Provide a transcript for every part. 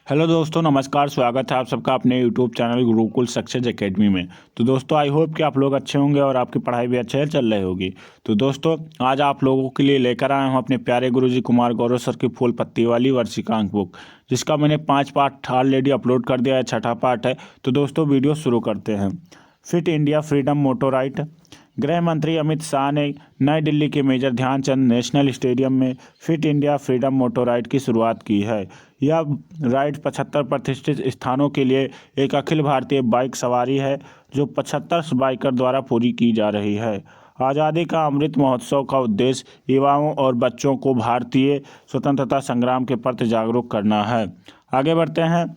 Hello दोस्तों, नमस्कार। स्वागत है आप सबका अपने YouTube channel Gurukul success academy में। तो दोस्तों, आई होप कि आप लोग अच्छे होंगे और आपकी पढ़ाई भी अच्छे चल रही होगी। तो दोस्तों, आज आप लोगों के लिए लेकर आया हूं अपने प्यारे गुरुजी कुमार गौरव सर की फूल पत्ती वाली वर्षिकांक बुक, जिसका मैंने 5 पार्ट ऑलरेडी अपलोड कर दिया है। छठा पार्ट है। तो दोस्तों, वीडियो शुरू करते हैं। फिट इंडिया फ्रीडम मोटो राइट। गृह मंत्री अमित शाह ने नई दिल्ली के मेजर ध्यानचंद नेशनल स्टेडियम में फिट इंडिया फ्रीडम मोटो राइड की शुरुआत की है। यह राइड 75 प्रतिष्ठित स्थानों के लिए एक अखिल भारतीय बाइक सवारी है, जो 75 बाइकर द्वारा पूरी की जा रही है। आज़ादी का अमृत महोत्सव का उद्देश्य युवाओं और बच्चों को भारतीय स्वतंत्रता संग्राम के प्रति जागरूक करना है। आगे बढ़ते हैं।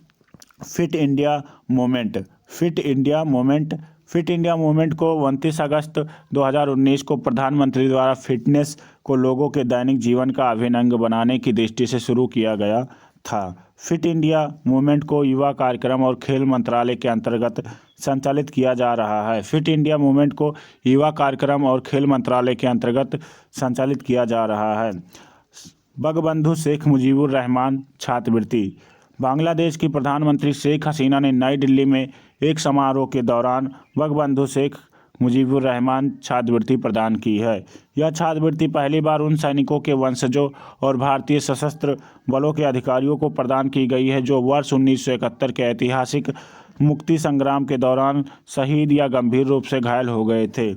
Fit India movement. Fit India movement को 29 अगस्त 2019 को प्रधानमंत्री द्वारा फिटनेस को लोगों के दैनिक जीवन का अभिन्न अंग बनाने की दृष्टि से शुरू किया गया था। फिट इंडिया मूवमेंट को युवा कार्यक्रम और खेल मंत्रालय के अंतर्गत संचालित किया जा रहा है। फिट इंडिया मूवमेंट को युवा कार्यक्रम और खेल मंत्रालय के अंतर्गत संचालित किया जा रहा है। बंगबंधु शेख मुजीबुर रहमान छात्रवृत्ति। बांग्लादेश की प्रधानमंत्री शेख हसीना ने नई दिल्ली में एक समारोह के दौरान बंगबंधु शेख मुजीबुर रहमान छात्रवृत्ति प्रदान की है। यह छात्रवृत्ति पहली बार उन सैनिकों के वंशजों और भारतीय सशस्त्र बलों के अधिकारियों को प्रदान की गई है जो वर्ष 1971 के ऐतिहासिक मुक्ति संग्राम के दौरान शहीद या गंभीर रूप से घायल हो गए थे।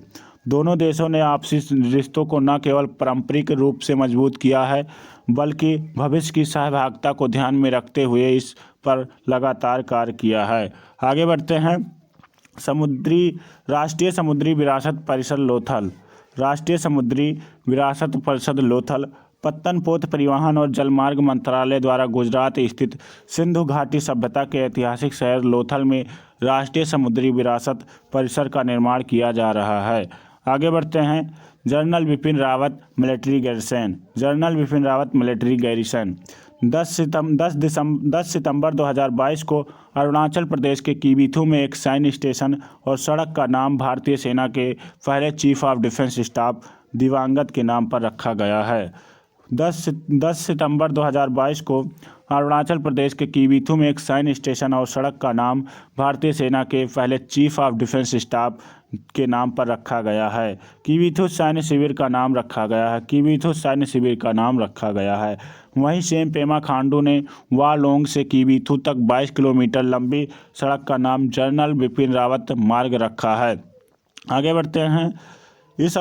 दोनों देशों ने आपसी रिश्तों को न केवल पारंपरिक रूप से मजबूत किया है, बल्कि भविष्य की सहभागिता को ध्यान में रखते हुए इस पर लगातार कार्य किया है। आगे बढ़ते हैं। राष्ट्रीय समुद्री विरासत परिषद लोथल। राष्ट्रीय समुद्री विरासत परिषद लोथल पत्तन पोत परिवहन और जलमार्ग मंत्रालय द्वारा गुजरात स्थित सिंधु घाटी सभ्यता के ऐतिहासिक शहर लोथल में राष्ट्रीय समुद्री विरासत परिसर का निर्माण किया जा रहा है। आगे बढ़ते हैं। General Bipin Rawat military garrison. 10 सितंबर 2022 को अरुणाचल प्रदेश के किबीथू में एक सैन्य स्टेशन और सड़क का नाम भारतीय सेना के पहले चीफ ऑफ डिफेंस स्टाफ दिवंगत के नाम पर रखा गया है। 10 सितंबर 2022 को अरुणाचल प्रदेश के किबीथू में एक सैन्य स्टेशन और सड़क का नाम भारतीय सेना के पहले चीफ ऑफ डिफेंस स्टाफ के नाम पर रखा गया है। किबीथू सैन्य शिविर का नाम रखा गया है। वहीं सेम पेमा खांडू ने वालोंग से किबीथू तक 22 किलोमीटर लंबी सड़क का नाम जनरल बिपिन रावत मार्ग रखा है। आगे बढ़ते हैं। इस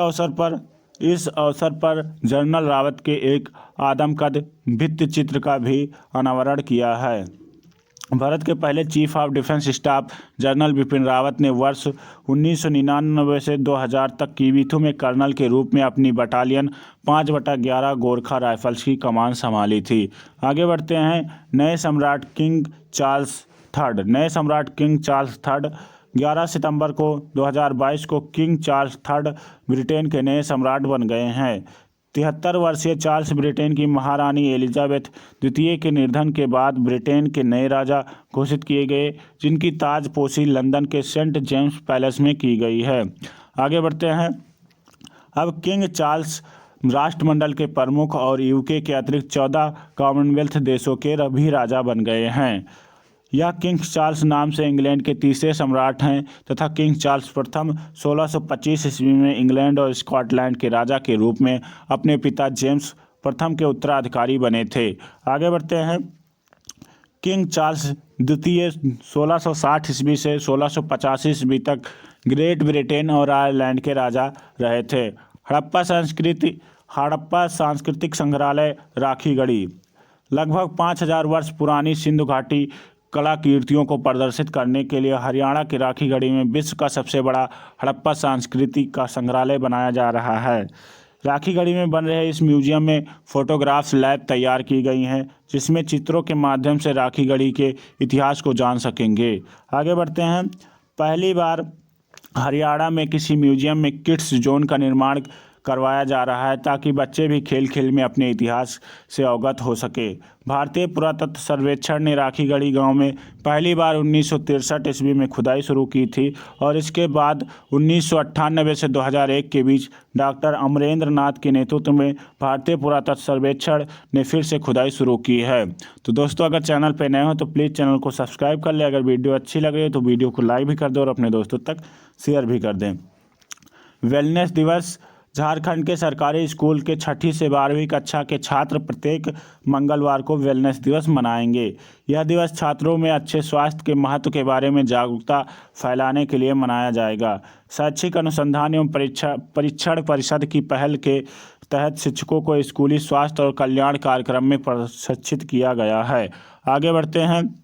अवसर पर जनरल रावत के एक आदमकद भित्ति चित्र का भी अनावरण किया है। भारत के पहले chief of defence staff general Bipin Rawat ने वर्ष 1999 से 2000 तक किबीथू में कर्नल के रूप में अपनी बटालियन 5/11 गोरखा राइफल्स की कमान संभाली थी। आगे बढ़ते हैं। नए सम्राट किंग चार्ल्स थर्ड। 11 सितंबर को 2022 को किंग चार्ल्स थर्ड ब्रिटेन के नए सम्राट बन गए हैं। 73 वर्षीय चार्ल्स ब्रिटेन की महारानी एलिजाबेथ द्वितीय के निधन के बाद ब्रिटेन के नए राजा घोषित किए गए, जिनकी ताजपोशी लंदन के सेंट जेम्स पैलेस में की गई है। आगे बढ़ते हैं। अब किंग चार्ल्स राष्ट्रमंडल के प्रमुख और यूके के अतिरिक्त 14 कॉमनवेल्थ देशों के भी राजा बन गए हैं। यह किंग चार्ल्स नाम से इंग्लैंड के तीसरे सम्राट हैं तथा किंग चार्ल्स प्रथम 1625 ईस्वी में इंग्लैंड और स्कॉटलैंड के राजा के रूप में अपने पिता जेम्स प्रथम के उत्तराधिकारी बने थे। आगे बढ़ते हैं। किंग चार्ल्स द्वितीय 1660 ईस्वी से 1685 ईस्वी तक ग्रेट ब्रिटेन और आयरलैंड के राजा रहे थे। हड़प्पा सांस्कृतिक संग्रहालय राखीगढ़ी। लगभग 5000 वर्ष पुरानी सिंधु घाटी कलाकृतियों को प्रदर्शित करने के लिए हरियाणा के राखीगढ़ी में विश्व का सबसे बड़ा हड़प्पा संस्कृति का संग्रहालय बनाया जा रहा है। राखीगढ़ी में बन रहे इस म्यूजियम में फोटोग्राफ्स लैब तैयार की गई हैं, जिसमें चित्रों के माध्यम से राखीगढ़ी के इतिहास को जान सकेंगे। आगे बढ़ते हैं। पहली बार हरियाणा में किसी म्यूजियम में किड्स जोन का निर्माण करवाया जा रहा है ताकि बच्चे भी खेल खेल में अपने इतिहास से अवगत हो सके। भारतीय पुरातत्व सर्वेक्षण ने राखीगढ़ी गांव में पहली बार 1963 ईस्वी में खुदाई शुरू की थी और इसके बाद 1998 से 2001 के बीच डॉक्टर अमरेंद्र नाथ के नेतृत्व में भारतीय पुरातत्व सर्वेक्षण ने फिर से खुदाई शुरू की है। तो दोस्तों, अगर चैनल पर नए हो तो प्लीज़ चैनल को सब्सक्राइब कर लें। अगर वीडियो अच्छी लग रही है तो वीडियो को लाइक भी कर दें और अपने दोस्तों तक शेयर भी कर दें। वेलनेस दिवस। झारखंड के सरकारी स्कूल के 6ठी से 12वीं कक्षा के छात्र प्रत्येक मंगलवार को वेलनेस दिवस मनाएंगे। यह दिवस छात्रों में अच्छे स्वास्थ्य के महत्व के बारे में जागरूकता फैलाने के लिए मनाया जाएगा। शैक्षिक अनुसंधान एवं परीक्षण परिषद की पहल के तहत शिक्षकों को स्कूली स्वास्थ्य और कल्याण कार्यक्रम में प्रशिक्षित किया गया है। आगे बढ़ते हैं।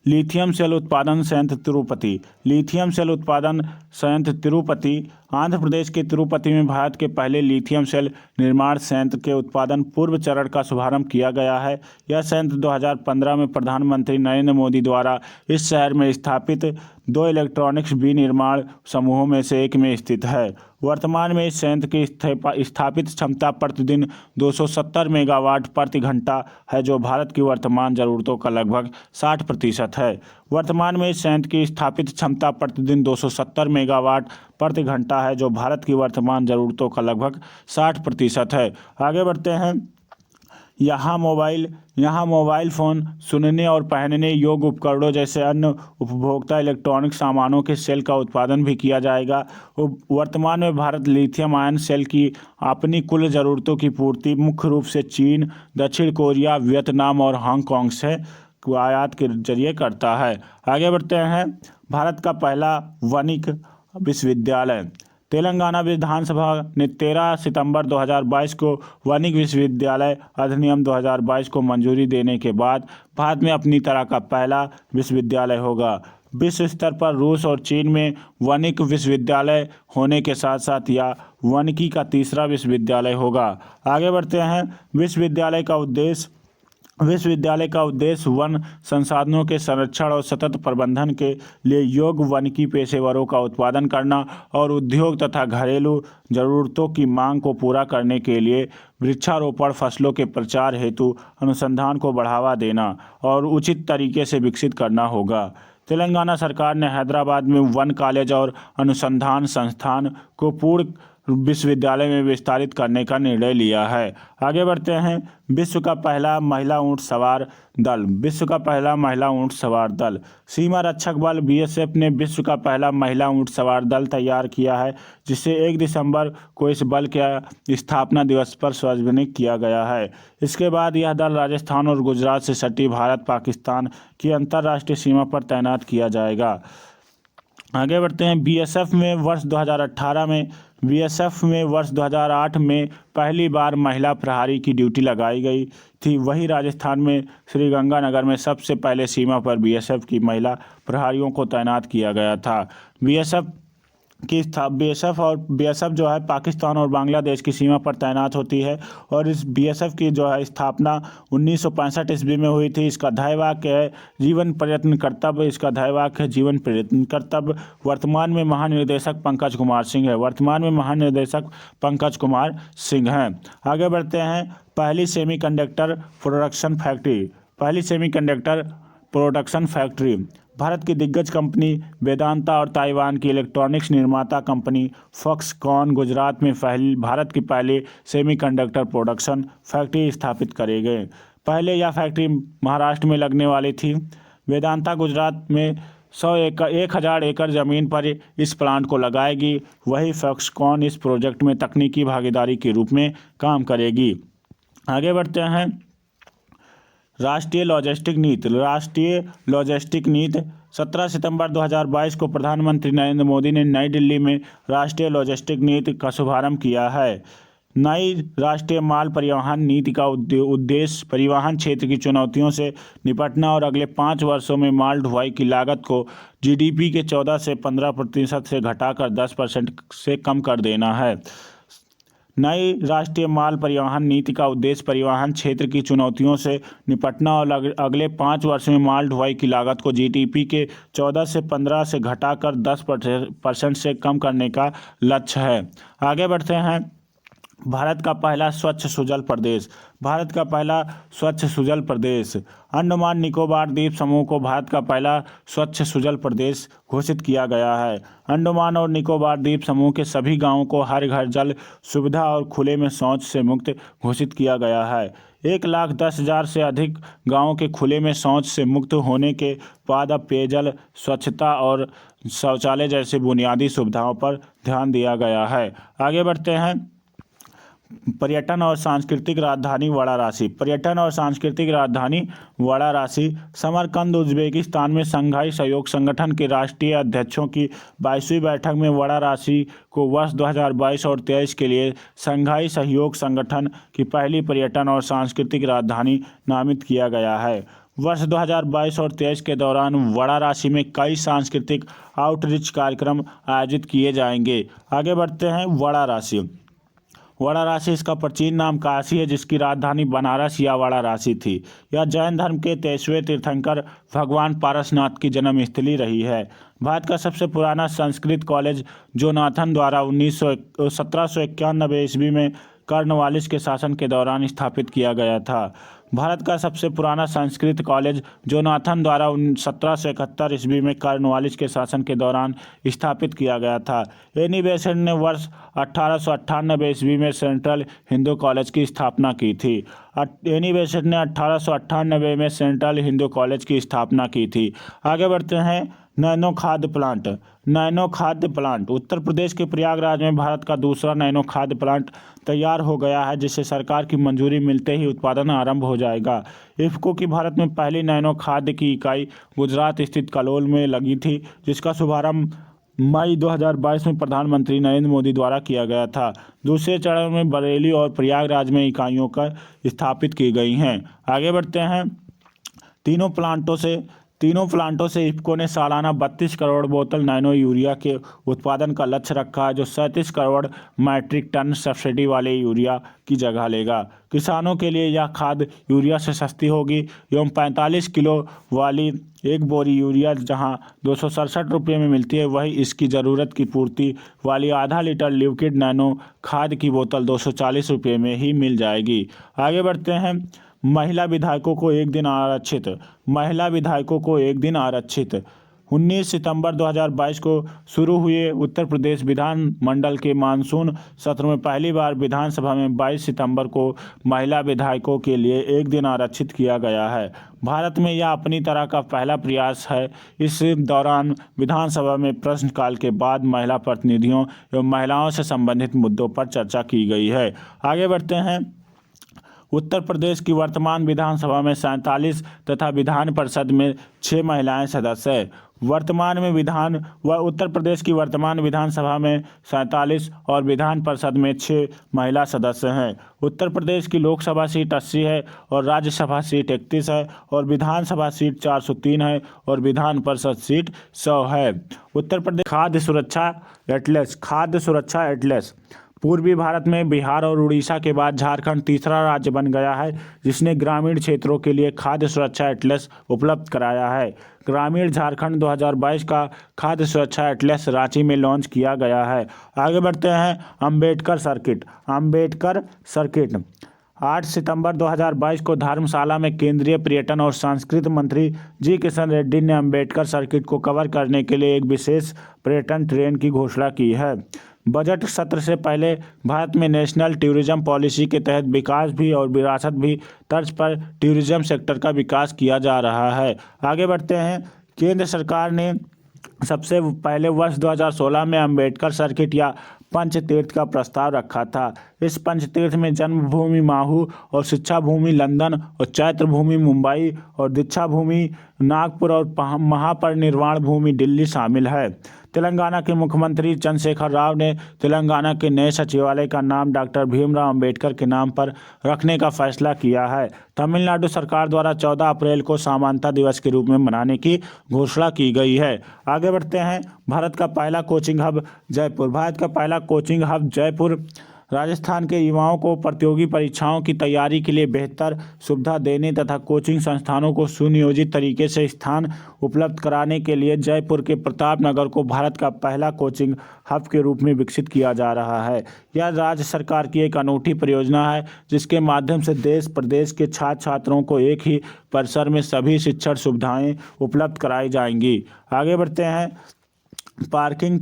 लिथियम सेल उत्पादन संयंत्र तिरुपति। लिथियम सेल उत्पादन संयंत्र तिरुपति आंध्र प्रदेश के तिरुपति में भारत के पहले लिथियम सेल निर्माण संयंत्र के उत्पादन पूर्व चरण का शुभारंभ किया गया है। यह संयंत्र 2015 में प्रधानमंत्री नरेंद्र मोदी द्वारा इस शहर में स्थापित 2 इलेक्ट्रॉनिक्स विनिर्माण समूहों में से एक में स्थित है। वर्तमान में इस संयंत्र की स्थापित क्षमता प्रतिदिन 270 मेगावाट प्रति घंटा है, जो भारत की वर्तमान ज़रूरतों का लगभग 60% है। वर्तमान में इस संयंत्र की स्थापित क्षमता प्रतिदिन 270 मेगावाट प्रति घंटा है, जो भारत की वर्तमान ज़रूरतों का लगभग 60% है। आगे बढ़ते हैं। यहाँ मोबाइल फ़ोन, सुनने और पहनने योग्य उपकरणों जैसे अन्य उपभोक्ता इलेक्ट्रॉनिक सामानों के सेल का उत्पादन भी किया जाएगा। वर्तमान में भारत लिथियम आयन सेल की अपनी कुल ज़रूरतों की पूर्ति मुख्य रूप से चीन, दक्षिण कोरिया, वियतनाम और हांगकांग से आयात के जरिए करता है। आगे बढ़ते हैं। भारत का पहला वनिक विश्वविद्यालय। तेलंगाना विधानसभा ने 13 सितंबर 2022 को वनिक विश्वविद्यालय अधिनियम 2022 को मंजूरी देने के बाद भारत में अपनी तरह का पहला विश्वविद्यालय होगा। विश्व स्तर पर रूस और चीन में वनिक विश्वविद्यालय होने के साथ साथ यह वनिकी का तीसरा विश्वविद्यालय होगा। आगे बढ़ते हैं। विश्वविद्यालय का उद्देश्य वन संसाधनों के संरक्षण और सतत प्रबंधन के लिए योग्य वनिकी पेशेवरों का उत्पादन करना और उद्योग तथा घरेलू जरूरतों की मांग को पूरा करने के लिए वृक्षारोपण, फसलों के प्रचार हेतु अनुसंधान को बढ़ावा देना और उचित तरीके से विकसित करना होगा। तेलंगाना सरकार ने हैदराबाद में वन कॉलेज और अनुसंधान संस्थान को पूर्ण विश्वविद्यालय में विस्तारित करने का निर्णय लिया है। आगे बढ़ते हैं। विश्व का पहला महिला ऊंट सवार दल। सीमा रक्षक बल BSF ने विश्व का पहला महिला ऊंट सवार दल तैयार किया है, जिसे 1 दिसंबर को इस बल के स्थापना दिवस पर सार्वजनिक किया गया है। इसके बाद यह दल राजस्थान और गुजरात से सटी भारत पाकिस्तान की अंतर्राष्ट्रीय सीमा पर तैनात किया जाएगा। आगे बढ़ते हैं। BSF में वर्ष 2008 में पहली बार महिला प्रहरी की ड्यूटी लगाई गई थी। वहीं राजस्थान में श्रीगंगानगर में सबसे पहले सीमा पर BSF की महिला प्रहरियों को तैनात किया गया था। BSF जो है पाकिस्तान और बांग्लादेश की सीमा पर तैनात होती है और इस BSF की जो है स्थापना 1965 ईस्वी में हुई थी। इसका ध्येयवाक्य है जीवन पर्यटन कर्तव्य। वर्तमान में महानिदेशक पंकज कुमार सिंह हैं। आगे बढ़ते हैं। पहली सेमीकंडक्टर प्रोडक्शन फैक्ट्री। भारत की दिग्गज कंपनी वेदांता और ताइवान की इलेक्ट्रॉनिक्स निर्माता कंपनी फॉक्सकॉन गुजरात में भारत की पहली सेमीकंडक्टर प्रोडक्शन फैक्ट्री स्थापित करे गए। पहले यह फैक्ट्री महाराष्ट्र में लगने वाली थी। वेदांता गुजरात में 1000 एकड़ ज़मीन पर इस प्लांट को लगाएगी। वही फॉक्सकॉन इस प्रोजेक्ट में तकनीकी भागीदारी के रूप में काम करेगी। आगे बढ़ते हैं। राष्ट्रीय लॉजिस्टिक नीति। 17 सितंबर 2022 को प्रधानमंत्री नरेंद्र मोदी ने नई दिल्ली में राष्ट्रीय लॉजिस्टिक नीति का शुभारंभ किया है। नई राष्ट्रीय माल परिवहन नीति का उद्देश्य परिवहन क्षेत्र की चुनौतियों से निपटना और अगले 5 वर्षों में माल ढुलाई की लागत को GDP के 14 से 15% से घटाकर 10% से कम कर देना है। नई राष्ट्रीय माल परिवहन नीति का उद्देश्य परिवहन क्षेत्र की चुनौतियों से निपटना और अगले 5 वर्ष में माल ढुलाई की लागत को GDP के 14 से 15 से घटाकर 10% से कम करने का लक्ष्य है। आगे बढ़ते हैं। भारत का पहला स्वच्छ सुजल प्रदेश। भारत का पहला स्वच्छ सुजल प्रदेश। अंडमान निकोबार द्वीप समूह को भारत का पहला स्वच्छ सुजल प्रदेश घोषित किया गया है। अंडमान और निकोबार द्वीप समूह के सभी गांवों को हर घर जल सुविधा और खुले में शौच से मुक्त घोषित किया गया है। 1,10,000 से अधिक गांवों के खुले में शौच से मुक्त होने के बाद अब पेयजल, स्वच्छता और शौचालय जैसी बुनियादी सुविधाओं पर ध्यान दिया गया है। आगे बढ़ते हैं। पर्यटन और सांस्कृतिक राजधानी वाराणसी। पर्यटन और सांस्कृतिक राजधानी वाराणसी। समरकंद उज्बेकिस्तान में शंघाई सहयोग संगठन के राष्ट्रीय अध्यक्षों की 22वीं बैठक में वाराणसी को वर्ष 2022 और 23 के लिए शंघाई सहयोग संगठन की पहली पर्यटन और सांस्कृतिक राजधानी नामित किया गया है। वर्ष 2022 और 23 के दौरान वाराणसी में कई सांस्कृतिक आउटरीच कार्यक्रम आयोजित किए जाएंगे। आगे बढ़ते हैं। वाराणसी। वाराणसी इसका प्राचीन नाम काशी है, जिसकी राजधानी बनारस या वाराणसी थी। यह जैन धर्म के 23वें तीर्थंकर भगवान पारसनाथ की जन्मस्थली रही है। भारत का सबसे पुराना संस्कृत कॉलेज जोनाथन द्वारा 1791 ईस्वी में कॉर्नवालिस के शासन के दौरान स्थापित किया गया था। भारत का सबसे पुराना संस्कृत कॉलेज जोनाथन द्वारा 1771 ईस्वी में कॉर्नवालिस के शासन के दौरान स्थापित किया गया था। एनी बेसेंट ने वर्ष 1898 ईस्वी में सेंट्रल हिंदू कॉलेज की स्थापना की थी। एनी बेसेंट ने 1898 में सेंट्रल हिंदू कॉलेज की स्थापना की थी। आगे बढ़ते हैं। नैनो खाद्य प्लांट। नैनो खाद्य प्लांट। उत्तर प्रदेश के प्रयागराज में भारत का दूसरा नैनो खाद्य प्लांट तैयार हो गया है, जिसे सरकार की मंजूरी मिलते ही उत्पादन आरंभ हो जाएगा। इफ्को की भारत में पहली नैनो खाद्य की इकाई गुजरात स्थित कलोल में लगी थी, जिसका शुभारंभ मई 2022 में प्रधानमंत्री नरेंद्र मोदी द्वारा किया गया था। दूसरे चरण में बरेली और प्रयागराज में इकाइयों का स्थापित की गई हैं। आगे बढ़ते हैं। तीनों प्लांटों से इफ्को ने सालाना 32 करोड़ बोतल नैनो यूरिया के उत्पादन का लक्ष्य रखा है, जो 37 करोड़ मैट्रिक टन सब्सिडी वाले यूरिया की जगह लेगा। किसानों के लिए यह खाद यूरिया से सस्ती होगी एवं 45 किलो वाली एक बोरी यूरिया जहां 267 रुपये में मिलती है, वही इसकी ज़रूरत की पूर्ति वाली आधा लीटर लिक्विड नैनो खाद की बोतल 240 रुपये में ही मिल जाएगी। आगे बढ़ते हैं। महिला विधायकों को एक दिन आरक्षित। महिला विधायकों को एक दिन आरक्षित। 19 सितंबर 2022 को शुरू हुए उत्तर प्रदेश विधानमंडल के मानसून सत्र में पहली बार विधानसभा में 22 सितंबर को महिला विधायकों के लिए एक दिन आरक्षित किया गया है। भारत में यह अपनी तरह का पहला प्रयास है। इस दौरान विधानसभा में प्रश्नकाल के बाद महिला प्रतिनिधियों एवं महिलाओं से संबंधित मुद्दों पर चर्चा की गई है। आगे बढ़ते हैं। उत्तर प्रदेश की वर्तमान विधानसभा में 47 तथा विधान परिषद में 6 महिलाएं सदस्य हैं। उत्तर प्रदेश की वर्तमान विधानसभा में 47 और विधान परिषद में 6 महिला सदस्य हैं। उत्तर प्रदेश की लोकसभा सीट 80 है और राज्यसभा सीट 31 है और विधानसभा सीट 403 है और विधान परिषद सीट 100 है। उत्तर प्रदेश खाद्य सुरक्षा एटलस। खाद्य सुरक्षा एटलस। पूर्वी भारत में बिहार और उड़ीसा के बाद झारखंड तीसरा राज्य बन गया है, जिसने ग्रामीण क्षेत्रों के लिए खाद्य सुरक्षा एटलस उपलब्ध कराया है। ग्रामीण झारखंड 2022 का खाद्य सुरक्षा एटलस रांची में लॉन्च किया गया है। आगे बढ़ते हैं। अंबेडकर सर्किट। अंबेडकर सर्किट। 8 सितंबर 2022 को धर्मशाला में केंद्रीय पर्यटन और संस्कृति मंत्री जी किशन रेड्डी ने अंबेडकर सर्किट को कवर करने के लिए एक विशेष पर्यटन ट्रेन की घोषणा की है। बजट सत्र से पहले भारत में नेशनल टूरिज्म पॉलिसी के तहत विकास भी और विरासत भी तर्ज पर टूरिज्म सेक्टर का विकास किया जा रहा है। आगे बढ़ते हैं। केंद्र सरकार ने सबसे पहले वर्ष 2016 में अंबेडकर सर्किट या पंचतीर्थ का प्रस्ताव रखा था। इस पंचतीर्थ में जन्मभूमि माहू और शिक्षा भूमि लंदन और चैत्र भूमि मुंबई और दीक्षा भूमि नागपुर और महापरिनिर्वाण भूमि दिल्ली शामिल है। तेलंगाना के मुख्यमंत्री चंद्रशेखर राव ने तेलंगाना के नए सचिवालय का नाम डॉक्टर भीमराव अंबेडकर के नाम पर रखने का फैसला किया है। तमिलनाडु सरकार द्वारा 14 अप्रैल को समानता दिवस के रूप में मनाने की घोषणा की गई है। आगे बढ़ते हैं। भारत का पहला कोचिंग हब जयपुर। भारत का पहला कोचिंग हब जयपुर राजस्थान के युवाओं को प्रतियोगी परीक्षाओं की तैयारी के लिए बेहतर सुविधा देने तथा कोचिंग संस्थानों को सुनियोजित तरीके से स्थान उपलब्ध कराने के लिए जयपुर के प्रतापनगर को भारत का पहला कोचिंग हब के रूप में विकसित किया जा रहा है। यह राज्य सरकार की एक अनूठी परियोजना है जिसके माध्यम से देश प्रदेश के छात्र छात्रों को एक ही परिसर में सभी शिक्षण सुविधाएं उपलब्ध कराई जाएंगी। आगे बढ़ते हैं। पार्किंग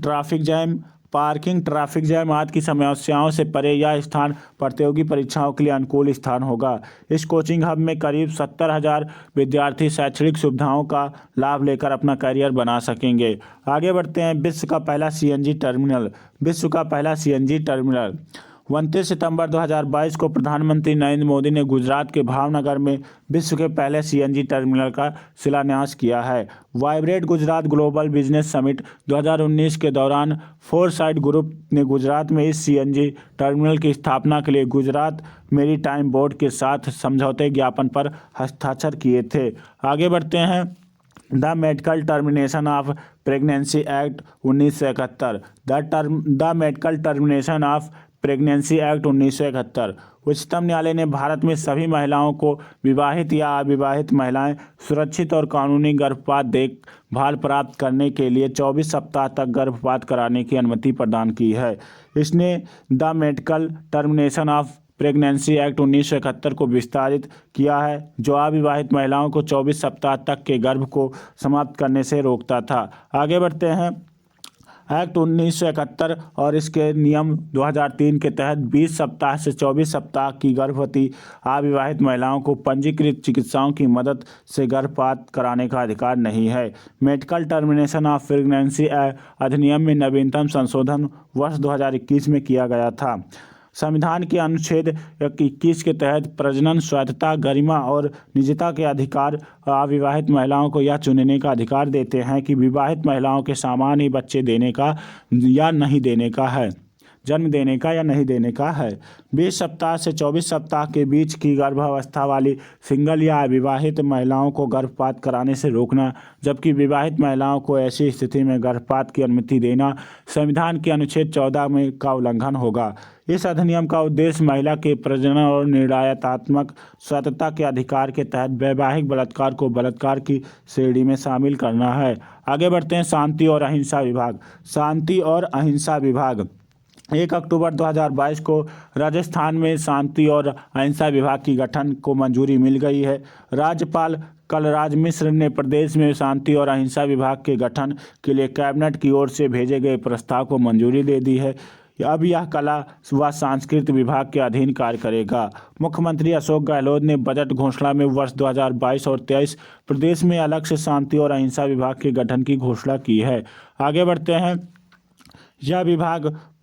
ट्रैफिक जैम आदि की समस्याओं से परे यह स्थान प्रतियोगी परीक्षाओं के लिए अनुकूल स्थान होगा। इस कोचिंग हब में करीब 70,000 विद्यार्थी शैक्षणिक सुविधाओं का लाभ लेकर अपना करियर बना सकेंगे। आगे बढ़ते हैं। विश्व का पहला सीएनजी टर्मिनल 29 सितंबर 2022 को प्रधानमंत्री नरेंद्र मोदी ने गुजरात के भावनगर में विश्व के पहले सीएनजी टर्मिनल का शिलान्यास किया है। Vibrate Gujarat global business summit 2019 के दौरान फोरसाइट ग्रुप ने गुजरात में इस सीएनजी टर्मिनल की स्थापना के लिए गुजरात मेरीटाइम बोर्ड के साथ समझौते ज्ञापन पर हस्ताक्षर किए थे। आगे बढ़ते हैं। The medical termination of pregnancy act 1971 the medical termination of pregnancy act 1971 उच्चतम न्यायालय ने भारत में सभी महिलाओं को विवाहित या अविवाहित महिलाएं सुरक्षित और कानूनी गर्भपात देखभाल प्राप्त करने के लिए 24 सप्ताह तक गर्भपात कराने की अनुमति प्रदान की है। इसने the medical termination of pregnancy act 1971 को विस्तारित किया है जो अविवाहित महिलाओं को 24 सप्ताह तक के गर्भ को समाप्त करने से रोकता था। आगे बढ़ते हैं। एक्ट 1971 और इसके नियम 2003 के तहत 20 सप्ताह से 24 सप्ताह की गर्भवती अविवाहित महिलाओं को पंजीकृत चिकित्साओं की मदद से गर्भपात कराने का अधिकार नहीं है। मेडिकल टर्मिनेशन ऑफ प्रेगनेंसी अधिनियम में नवीनतम संशोधन वर्ष 2021 में किया गया था। संविधान के अनुच्छेद 21 के तहत प्रजनन स्वायत्तता, गरिमा और निजता के अधिकार अविवाहित महिलाओं को यह चुनने का अधिकार देते हैं कि विवाहित महिलाओं के समान ही बच्चे देने का या नहीं देने का है, जन्म देने का या नहीं देने का है। 20 सप्ताह से 24 सप्ताह के बीच की गर्भावस्था वाली सिंगल या अविवाहित महिलाओं को गर्भपात कराने से रोकना, जबकि विवाहित महिलाओं को ऐसी स्थिति में गर्भपात की अनुमति देना संविधान के अनुच्छेद 14 में का उल्लंघन होगा। इस अधिनियम का उद्देश्य महिला के प्रजनन और निर्णयात्मक स्वतंत्रता के अधिकार के तहत वैवाहिक बलात्कार को बलात्कार की श्रेणी में शामिल करना है। आगे बढ़ते हैं। शांति और अहिंसा विभाग 1 अक्टूबर 2022 को राजस्थान में शांति और अहिंसा विभाग की गठन को मंजूरी मिल गई है। राज्यपाल कलराज मिश्र ने प्रदेश में शांति और अहिंसा विभाग के गठन के लिए कैबिनेट की ओर से भेजे गए प्रस्ताव को मंजूरी दे दी है। अब यह कला व संस्कृति विभाग के अधीन कार्य करेगा। मुख्यमंत्री अशोक गहलोत ने बजट घोषणा में वर्ष 2022 और 23 प्रदेश में अलग से शांति और अहिंसा विभाग के गठन की घोषणा की है। आगे बढ़ते हैं।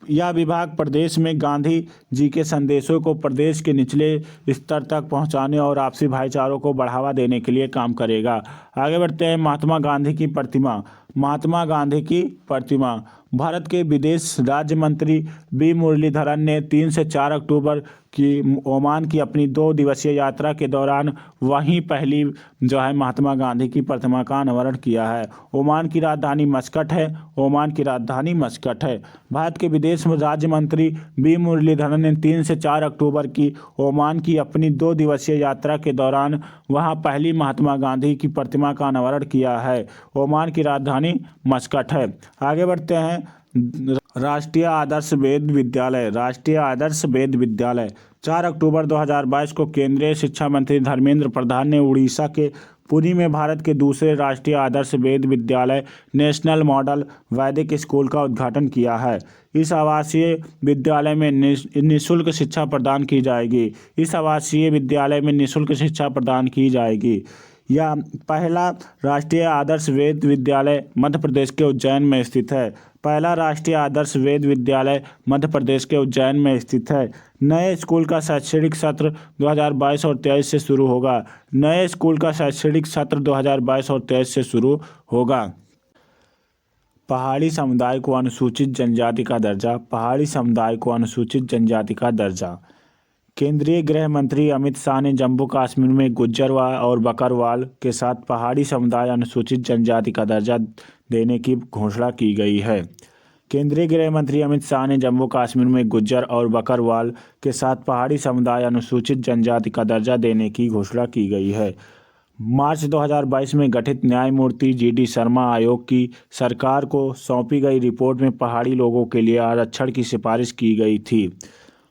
यह विभाग प्रदेश में गांधी जी के संदेशों को प्रदेश के निचले स्तर तक पहुंचाने और आपसी भाईचारों को बढ़ावा देने के लिए काम करेगा। आगे बढ़ते हैं। महात्मा गांधी की प्रतिमा भारत के विदेश राज्य मंत्री बी मुरलीधरन ने 3 से 4 अक्टूबर की ओमान की अपनी 2 दिवसीय यात्रा के दौरान वहीं पहली महात्मा गांधी की प्रतिमा का अनावरण किया है। ओमान की राजधानी मस्कट है। भारत के विदेश राज्य मंत्री बी मुरलीधरन ने 3 से 4 अक्टूबर की ओमान की अपनी 2 दिवसीय यात्रा के दौरान वहां पहली महात्मा गांधी की प्रतिमा का अनावरण किया है। ओमान की राजधानी मस्कट है। आगे बढ़ते हैं। राष्ट्रीय आदर्श वेद विद्यालय 4 अक्टूबर 2022 को केंद्रीय शिक्षा मंत्री धर्मेंद्र प्रधान ने उड़ीसा के पुरी में भारत के दूसरे राष्ट्रीय आदर्श वेद विद्यालय नेशनल मॉडल वैदिक स्कूल का उद्घाटन किया है। इस आवासीय विद्यालय में निःशुल्क शिक्षा प्रदान की जाएगी। यह पहला राष्ट्रीय आदर्श वेद विद्यालय मध्य प्रदेश के उज्जैन में स्थित है। नए स्कूल का शैक्षणिक सत्र 2022 और 23 से शुरू होगा। पहाड़ी समुदाय को अनुसूचित जनजाति का दर्जा केंद्रीय गृह मंत्री अमित शाह ने जम्मू कश्मीर में गुज्जरवाल और बकरवाल के साथ पहाड़ी समुदाय अनुसूचित जनजाति का दर्जा देने की घोषणा की गई है। केंद्रीय गृह मंत्री अमित शाह ने जम्मू कश्मीर में गुज्जर और बकरवाल के साथ पहाड़ी समुदाय अनुसूचित जनजाति का दर्जा देने की घोषणा की गई है। मार्च 2022 में गठित न्यायमूर्ति GD शर्मा आयोग की सरकार को सौंपी गई रिपोर्ट में पहाड़ी लोगों के लिए आरक्षण की सिफारिश की गई थी।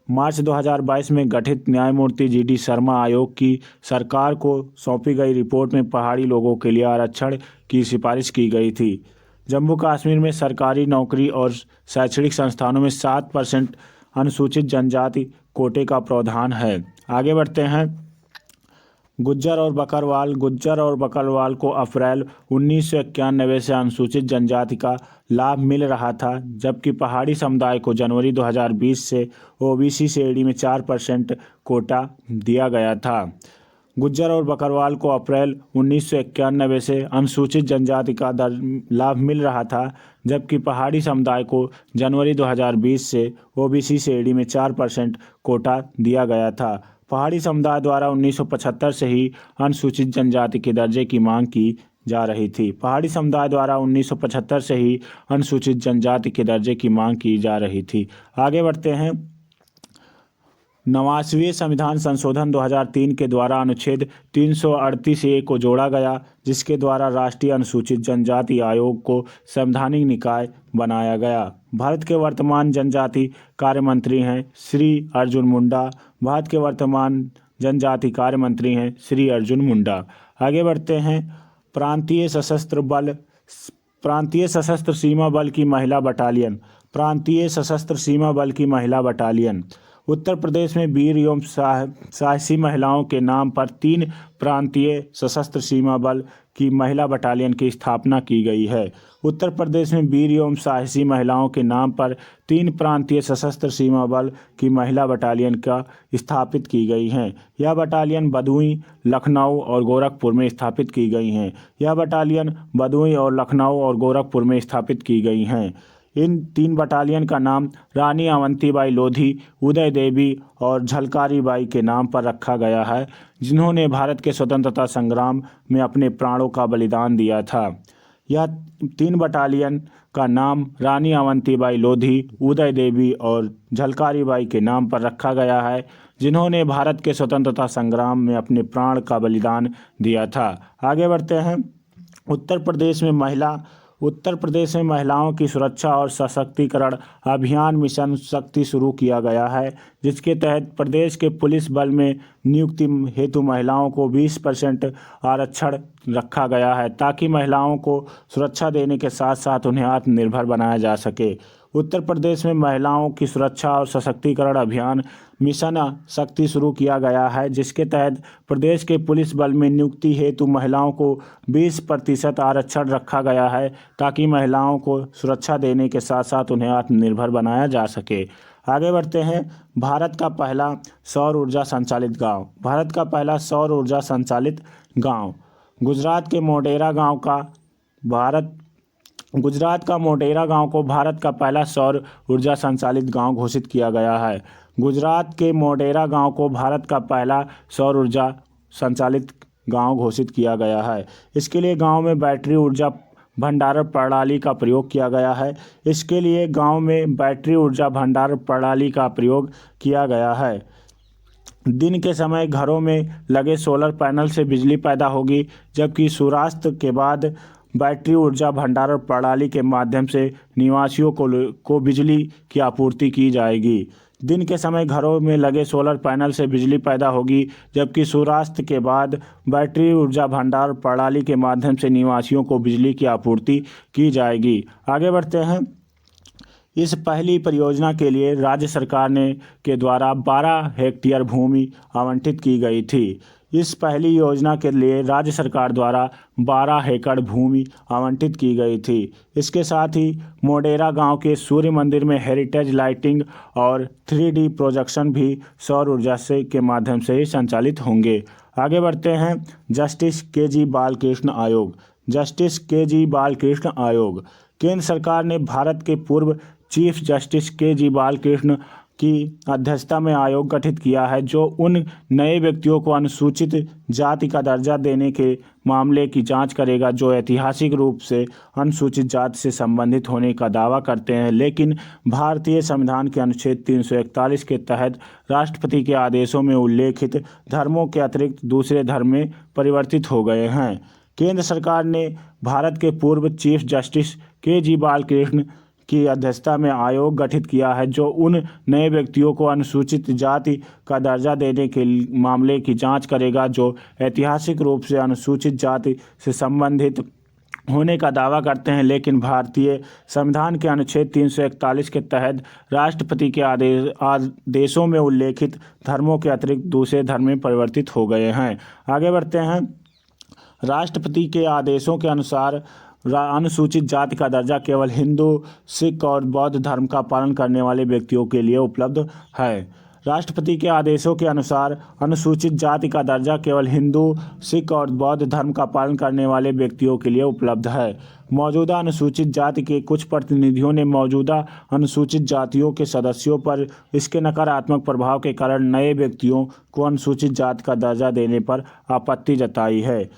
मार्च 2022 में गठित न्यायमूर्ति GD शर्मा आयोग की सरकार को सौंपी गई रिपोर्ट में पहाड़ी लोगों के लिए आरक्षण की सिफारिश की गई थी। जम्मू कश्मीर में सरकारी नौकरी और शैक्षणिक संस्थानों में 7% अनुसूचित जनजाति कोटे का प्रावधान है। आगे बढ़ते हैं। गुज्जर और बकरवाल को अप्रैल 1991 से अनुसूचित जनजाति का लाभ मिल रहा था, जबकि पहाड़ी समुदाय को जनवरी 2020 से OBC श्रेणी में 4% कोटा दिया गया था। गुज्जर और बकरवाल को अप्रैल 1991 से अनुसूचित जनजाति का लाभ मिल रहा था, जबकि पहाड़ी समुदाय को जनवरी 2020 से OBC श्रेणी में 4% कोटा दिया गया था। पहाड़ी समुदाय द्वारा 1975 से ही अनुसूचित जनजाति के दर्जे की मांग की जा रही थी। पहाड़ी समुदाय द्वारा 1975 से ही अनुसूचित जनजाति के दर्जे की मांग की जा रही थी। आगे बढ़ते हैं। 89वें संविधान संशोधन 2003 के द्वारा अनुच्छेद 338A को जोड़ा गया, जिसके द्वारा राष्ट्रीय अनुसूचित जनजाति आयोग को संवैधानिक निकाय बनाया गया। भारत के वर्तमान जनजाति कार्य मंत्री हैं श्री अर्जुन मुंडा। भारत के वर्तमान जनजाति कार्य मंत्री हैं श्री अर्जुन मुंडा। आगे बढ़ते हैं। प्रांतीय सशस्त्र सीमा बल की महिला बटालियन। प्रांतीय सशस्त्र सीमा बल की महिला बटालियन उत्तर प्रदेश में वीर एवं साहसी महिलाओं के नाम पर 3 प्रांतीय सशस्त्र सीमा बल की महिला बटालियन की स्थापना की गई है। उत्तर प्रदेश में वीर एवं साहसी महिलाओं के नाम पर 3 प्रांतीय सशस्त्र सीमा बल की महिला बटालियन का स्थापित की गई हैं। यह बटालियन भदोही, लखनऊ और गोरखपुर में स्थापित की गई हैं। इन 3 बटालियन का नाम रानी अवंतीबाई लोधी, उदय देवी और झलकारी बाई के नाम पर रखा गया है, जिन्होंने भारत के स्वतंत्रता संग्राम में अपने प्राणों का बलिदान दिया था। यह 3 बटालियन का नाम रानी अवंतीबाई लोधी, उदय देवी और झलकारी बाई के नाम पर रखा गया है, जिन्होंने भारत के स्वतंत्रता संग्राम में अपने प्राण का बलिदान दिया था। आगे बढ़ते हैं। उत्तर प्रदेश में महिलाओं की सुरक्षा और सशक्तिकरण अभियान मिशन शक्ति शुरू किया गया है, जिसके तहत प्रदेश के पुलिस बल में नियुक्ति हेतु महिलाओं को 20% आरक्षण रखा गया है, ताकि महिलाओं को सुरक्षा देने के साथ साथ उन्हें आत्मनिर्भर बनाया जा सके। उत्तर प्रदेश में महिलाओं की सुरक्षा और सशक्तिकरण अभियान मिशन शक्ति शुरू किया गया है, जिसके तहत प्रदेश के पुलिस बल में नियुक्ति हेतु महिलाओं को 20% आरक्षण रखा गया है, ताकि महिलाओं को सुरक्षा देने के साथ साथ उन्हें आत्मनिर्भर बनाया जा सके। आगे बढ़ते हैं। भारत का पहला सौर ऊर्जा संचालित गांव। गुजरात का मोटेरा गांव को भारत का पहला सौर ऊर्जा संचालित गांव घोषित किया गया है। गुजरात के मोटेरा गांव को भारत का पहला सौर ऊर्जा संचालित गांव घोषित किया गया है। इसके लिए गांव में बैटरी ऊर्जा भंडारण प्रणाली का प्रयोग किया गया है। दिन के समय घरों में लगे सोलर पैनल से बिजली पैदा होगी, जबकि सूर्यास्त के बाद बैटरी ऊर्जा भंडारण प्रणाली के माध्यम से निवासियों को बिजली की आपूर्ति की जाएगी। दिन के समय घरों में लगे सोलर पैनल से बिजली पैदा होगी, जबकि सूर्यास्त के बाद बैटरी ऊर्जा भंडारण प्रणाली के माध्यम से निवासियों को बिजली की आपूर्ति की जाएगी। आगे बढ़ते हैं। इस पहली परियोजना के लिए राज्य सरकार के द्वारा 12 हेक्टेयर भूमि आवंटित की गई थी। इस पहली योजना के लिए राज्य सरकार द्वारा 12 एकड़ भूमि आवंटित की गई थी। इसके साथ ही मोटेरा गांव के सूर्य मंदिर में हेरिटेज लाइटिंग और 3D प्रोजेक्शन भी सौर ऊर्जा के माध्यम से ही संचालित होंगे। आगे बढ़ते हैं। जस्टिस KG बालकृष्ण आयोग। केंद्र सरकार ने भारत के पूर्व चीफ जस्टिस KG बालकृष्ण की अध्यक्षता में आयोग गठित किया है जो उन नए व्यक्तियों को अनुसूचित जाति का दर्जा देने के मामले की जांच करेगा जो ऐतिहासिक रूप से अनुसूचित जाति से संबंधित होने का दावा करते हैं लेकिन भारतीय संविधान के अनुच्छेद 341 के तहत राष्ट्रपति के आदेशों में उल्लेखित धर्मों के अतिरिक्त दूसरे धर्म में परिवर्तित हो गए हैं। केंद्र सरकार ने भारत के पूर्व चीफ जस्टिस के.जी. बालकृष्ण की अध्यक्षता में आयोग गठित किया है जो उन नए व्यक्तियों को अनुसूचित जाति का दर्जा देने के मामले की जांच करेगा जो ऐतिहासिक रूप से अनुसूचित जाति से संबंधित होने का दावा करते हैं लेकिन भारतीय संविधान के अनुच्छेद 341 के तहत राष्ट्रपति के आदेशों में उल्लेखित धर्मों के अतिरिक्त दूसरे धर्म में परिवर्तित हो गए हैं। आगे बढ़ते हैं। राष्ट्रपति के आदेशों के अनुसार अनुसूचित जाति का दर्जा केवल हिंदू, सिख और बौद्ध धर्म का पालन करने वाले व्यक्तियों के लिए उपलब्ध है। राष्ट्रपति के आदेशों के अनुसार अनुसूचित जाति का दर्जा केवल हिंदू, सिख और बौद्ध धर्म का पालन करने वाले व्यक्तियों के लिए उपलब्ध है। मौजूदा अनुसूचित जाति के कुछ प्रतिनिधियों ने मौजूदा अनुसूचित जातियों के सदस्यों पर इसके नकारात्मक प्रभाव के कारण नए व्यक्तियों को अनुसूचित जाति का दर्जा देने पर आपत्ति जताई है।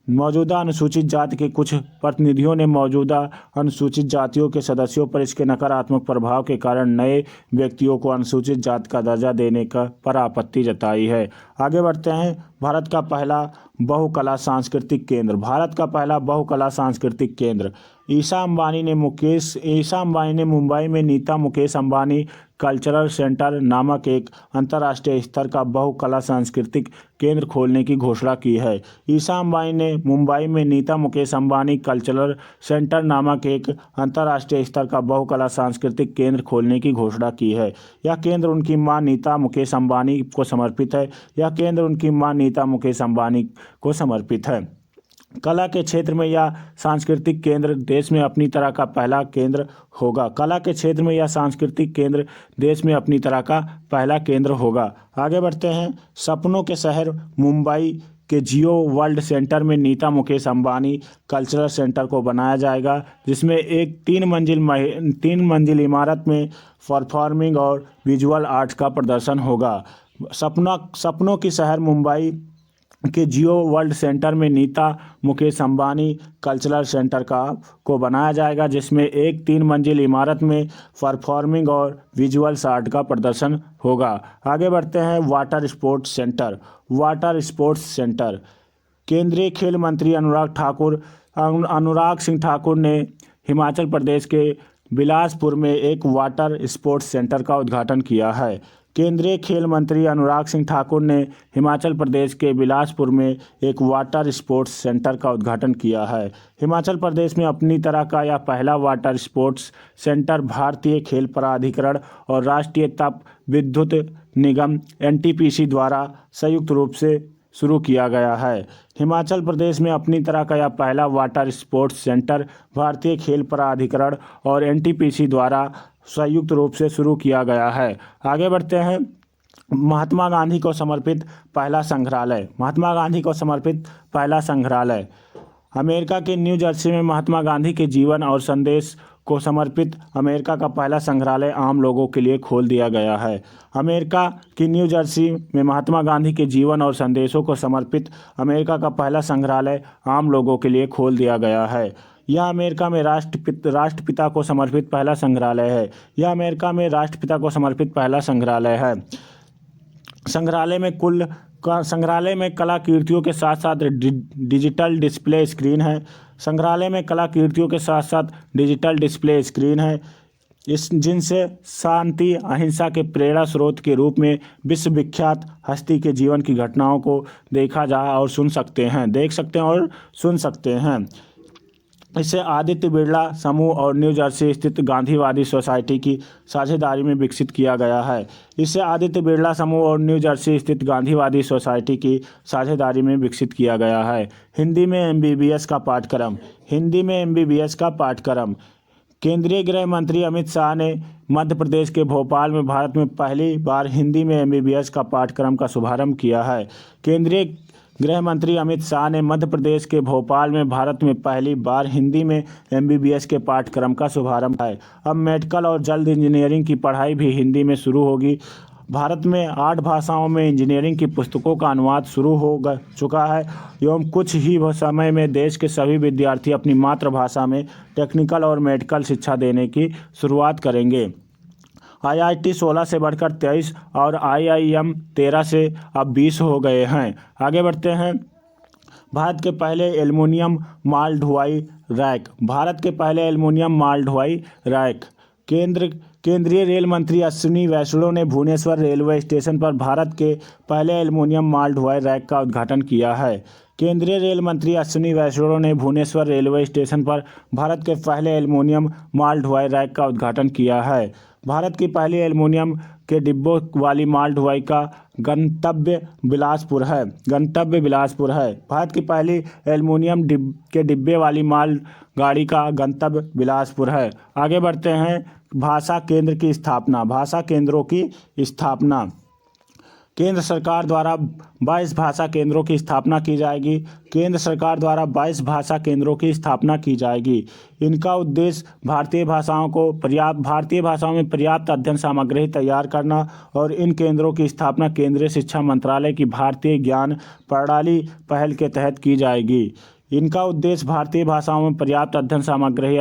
मौजूदा अनुसूचित जाति के कुछ प्रतिनिधियों ने मौजूदा अनुसूचित जातियों के सदस्यों पर इसके नकारात्मक प्रभाव के कारण नए व्यक्तियों को अनुसूचित जाति का दर्जा देने पर आपत्ति जताई है। आगे बढ़ते हैं। भारत का पहला बहुकला सांस्कृतिक केंद्र। भारत का पहला बहुकला सांस्कृतिक केंद्र। ईशा अंबानी ने मुंबई में नीता मुकेश अंबानी कल्चरल सेंटर नामक एक अंतर्राष्ट्रीय स्तर का बहुकला सांस्कृतिक केंद्र खोलने की घोषणा की है। ईशा अंबानी ने मुंबई में नीता मुकेश अंबानी कल्चरल सेंटर नामक एक अंतर्राष्ट्रीय स्तर का बहुकला सांस्कृतिक केंद्र खोलने की घोषणा की है। यह केंद्र उनकी मां नीता मुकेश अंबानी को समर्पित है। यह केंद्र उनकी मां नीता मुकेश अंबानी को समर्पित है। कला के क्षेत्र में यह सांस्कृतिक केंद्र देश में अपनी तरह का पहला केंद्र होगा। कला के क्षेत्र में यह सांस्कृतिक केंद्र देश में अपनी तरह का पहला केंद्र होगा। आगे बढ़ते हैं। सपनों के शहर मुंबई के जियो वर्ल्ड सेंटर में नीता मुकेश अंबानी कल्चरल सेंटर को बनाया जाएगा जिसमें एक 3 मंजिल इमारत में परफॉर्मिंग और विजुअल आर्ट्स का प्रदर्शन होगा। सपनों की शहर मुंबई के जियो वर्ल्ड सेंटर में नीता मुकेश अंबानी कल्चरल सेंटर को बनाया जाएगा जिसमें एक 3 मंजिल इमारत में परफॉर्मिंग और विजुअल्स आर्ट का प्रदर्शन होगा। आगे बढ़ते हैं। Water sports centre. केंद्रीय खेल मंत्री अनुराग सिंह ठाकुर ने हिमाचल प्रदेश के बिलासपुर में एक वाटर स्पोर्ट्स सेंटर का उद्घाटन किया है। केंद्रीय खेल मंत्री अनुराग सिंह ठाकुर ने हिमाचल प्रदेश के बिलासपुर में एक वाटर स्पोर्ट्स सेंटर का उद्घाटन किया है। हिमाचल प्रदेश में अपनी तरह का यह पहला वाटर स्पोर्ट्स सेंटर भारतीय खेल प्राधिकरण और राष्ट्रीय ताप विद्युत निगम NTPC द्वारा संयुक्त रूप से शुरू किया गया है। हिमाचल प्रदेश में अपनी तरह का यह पहला वाटर स्पोर्ट्स सेंटर भारतीय खेल प्राधिकरण और NTPC द्वारा संयुक्त रूप से शुरू किया गया है। आगे बढ़ते हैं। महात्मा गांधी को समर्पित पहला संग्रहालय। अमेरिका के न्यू जर्सी में महात्मा गांधी के जीवन और संदेश को समर्पित अमेरिका का पहला संग्रहालय आम लोगों के लिए खोल दिया गया है। अमेरिका की न्यू जर्सी में महात्मा गांधी के जीवन और संदेशों को समर्पित अमेरिका का पहला संग्रहालय आम लोगों के लिए खोल दिया गया है। यह अमेरिका में राष्ट्रपिता को समर्पित पहला संग्रहालय है। संग्रहालय में कलाकृतियों के साथ साथ डिजिटल डिस्प्ले स्क्रीन है जिनसे शांति अहिंसा के प्रेरणा स्रोत के रूप में विश्व विख्यात हस्ती के जीवन की घटनाओं को देख सकते हैं और सुन सकते हैं। इसे आदित्य बिरला समूह और न्यू जर्सी स्थित गांधीवादी सोसाइटी की साझेदारी में विकसित किया गया है। हिंदी में MBBS का पाठ्यक्रम। केंद्रीय गृह मंत्री अमित शाह ने मध्य प्रदेश के भोपाल में भारत में पहली बार हिंदी में MBBS का पाठ्यक्रम का शुभारंभ किया है। केंद्रीय गृह मंत्री अमित शाह ने मध्य प्रदेश के भोपाल में भारत में पहली बार हिंदी में MBBS के पाठ्यक्रम का शुभारंभ किया है। अब मेडिकल और जल्द इंजीनियरिंग की पढ़ाई भी हिंदी में शुरू होगी। भारत में 8 भाषाओं में इंजीनियरिंग की पुस्तकों का अनुवाद शुरू हो चुका है एवं कुछ ही समय में देश के सभी विद्यार्थी अपनी मातृभाषा में टेक्निकल और मेडिकल शिक्षा देने की शुरुआत करेंगे। IIT 16 से बढ़कर 23 और IIM 13 से अब 20 हो गए हैं। आगे बढ़ते हैं। भारत के पहले एल्युमिनियम माल ढुलाई रैक। भारत के पहले एल्युमिनियम माल ढुलाई रैक। केंद्रीय रेल मंत्री अश्विनी वैष्णव ने भुवनेश्वर रेलवे स्टेशन पर भारत के पहले एल्युमिनियम माल ढुलाई रैक का उद्घाटन किया है। केंद्रीय रेल मंत्री अश्विनी वैष्णव ने भुवनेश्वर रेलवे स्टेशन पर भारत के पहले एल्युमिनियम माल ढुलाई रैक का उद्घाटन किया है। भारत की पहली एल्युमिनियम के डिब्बों वाली माल ढुलाई का गंतव्य बिलासपुर है। भारत की पहली एल्युमिनियम के डिब्बे वाली माल गाड़ी का गंतव्य बिलासपुर है। आगे बढ़ते हैं। भाषा केंद्र की स्थापना। भाषा केंद्रों की स्थापना। केंद्र सरकार द्वारा 22 भाषा केंद्रों की स्थापना की जाएगी। केंद्र सरकार द्वारा 22 भाषा केंद्रों की स्थापना की जाएगी। इनका उद्देश्य भारतीय भाषाओं में पर्याप्त अध्ययन सामग्री तैयार करना और इन केंद्रों की स्थापना केंद्रीय शिक्षा मंत्रालय की भारतीय ज्ञान प्रणाली पहल के तहत की जाएगी। इनका उद्देश्य भारतीय भाषाओं में पर्याप्त अध्ययन सामग्री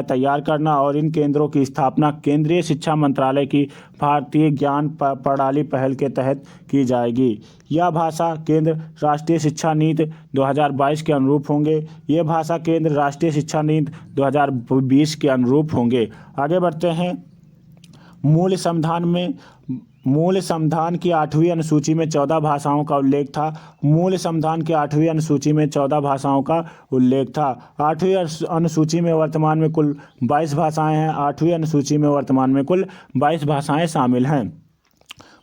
तैयार करना और इन केंद्रों की स्थापना केंद्रीय शिक्षा मंत्रालय की भारतीय ज्ञान प्रणाली पहल के तहत की जाएगी। यह भाषा केंद्र राष्ट्रीय शिक्षा नीति 2022 के अनुरूप होंगे। ये भाषा केंद्र राष्ट्रीय शिक्षा नीति 2020 के अनुरूप होंगे। आगे बढ़ते हैं। मूल संविधान की 8वीं अनुसूची में 14 भाषाओं का उल्लेख था। मूल संविधान की 8वीं अनुसूची में 14 भाषाओं का उल्लेख था। 8वीं अनुसूची में वर्तमान में कुल 22 भाषाएं हैं। 8वीं अनुसूची में वर्तमान में कुल 22 भाषाएं शामिल हैं।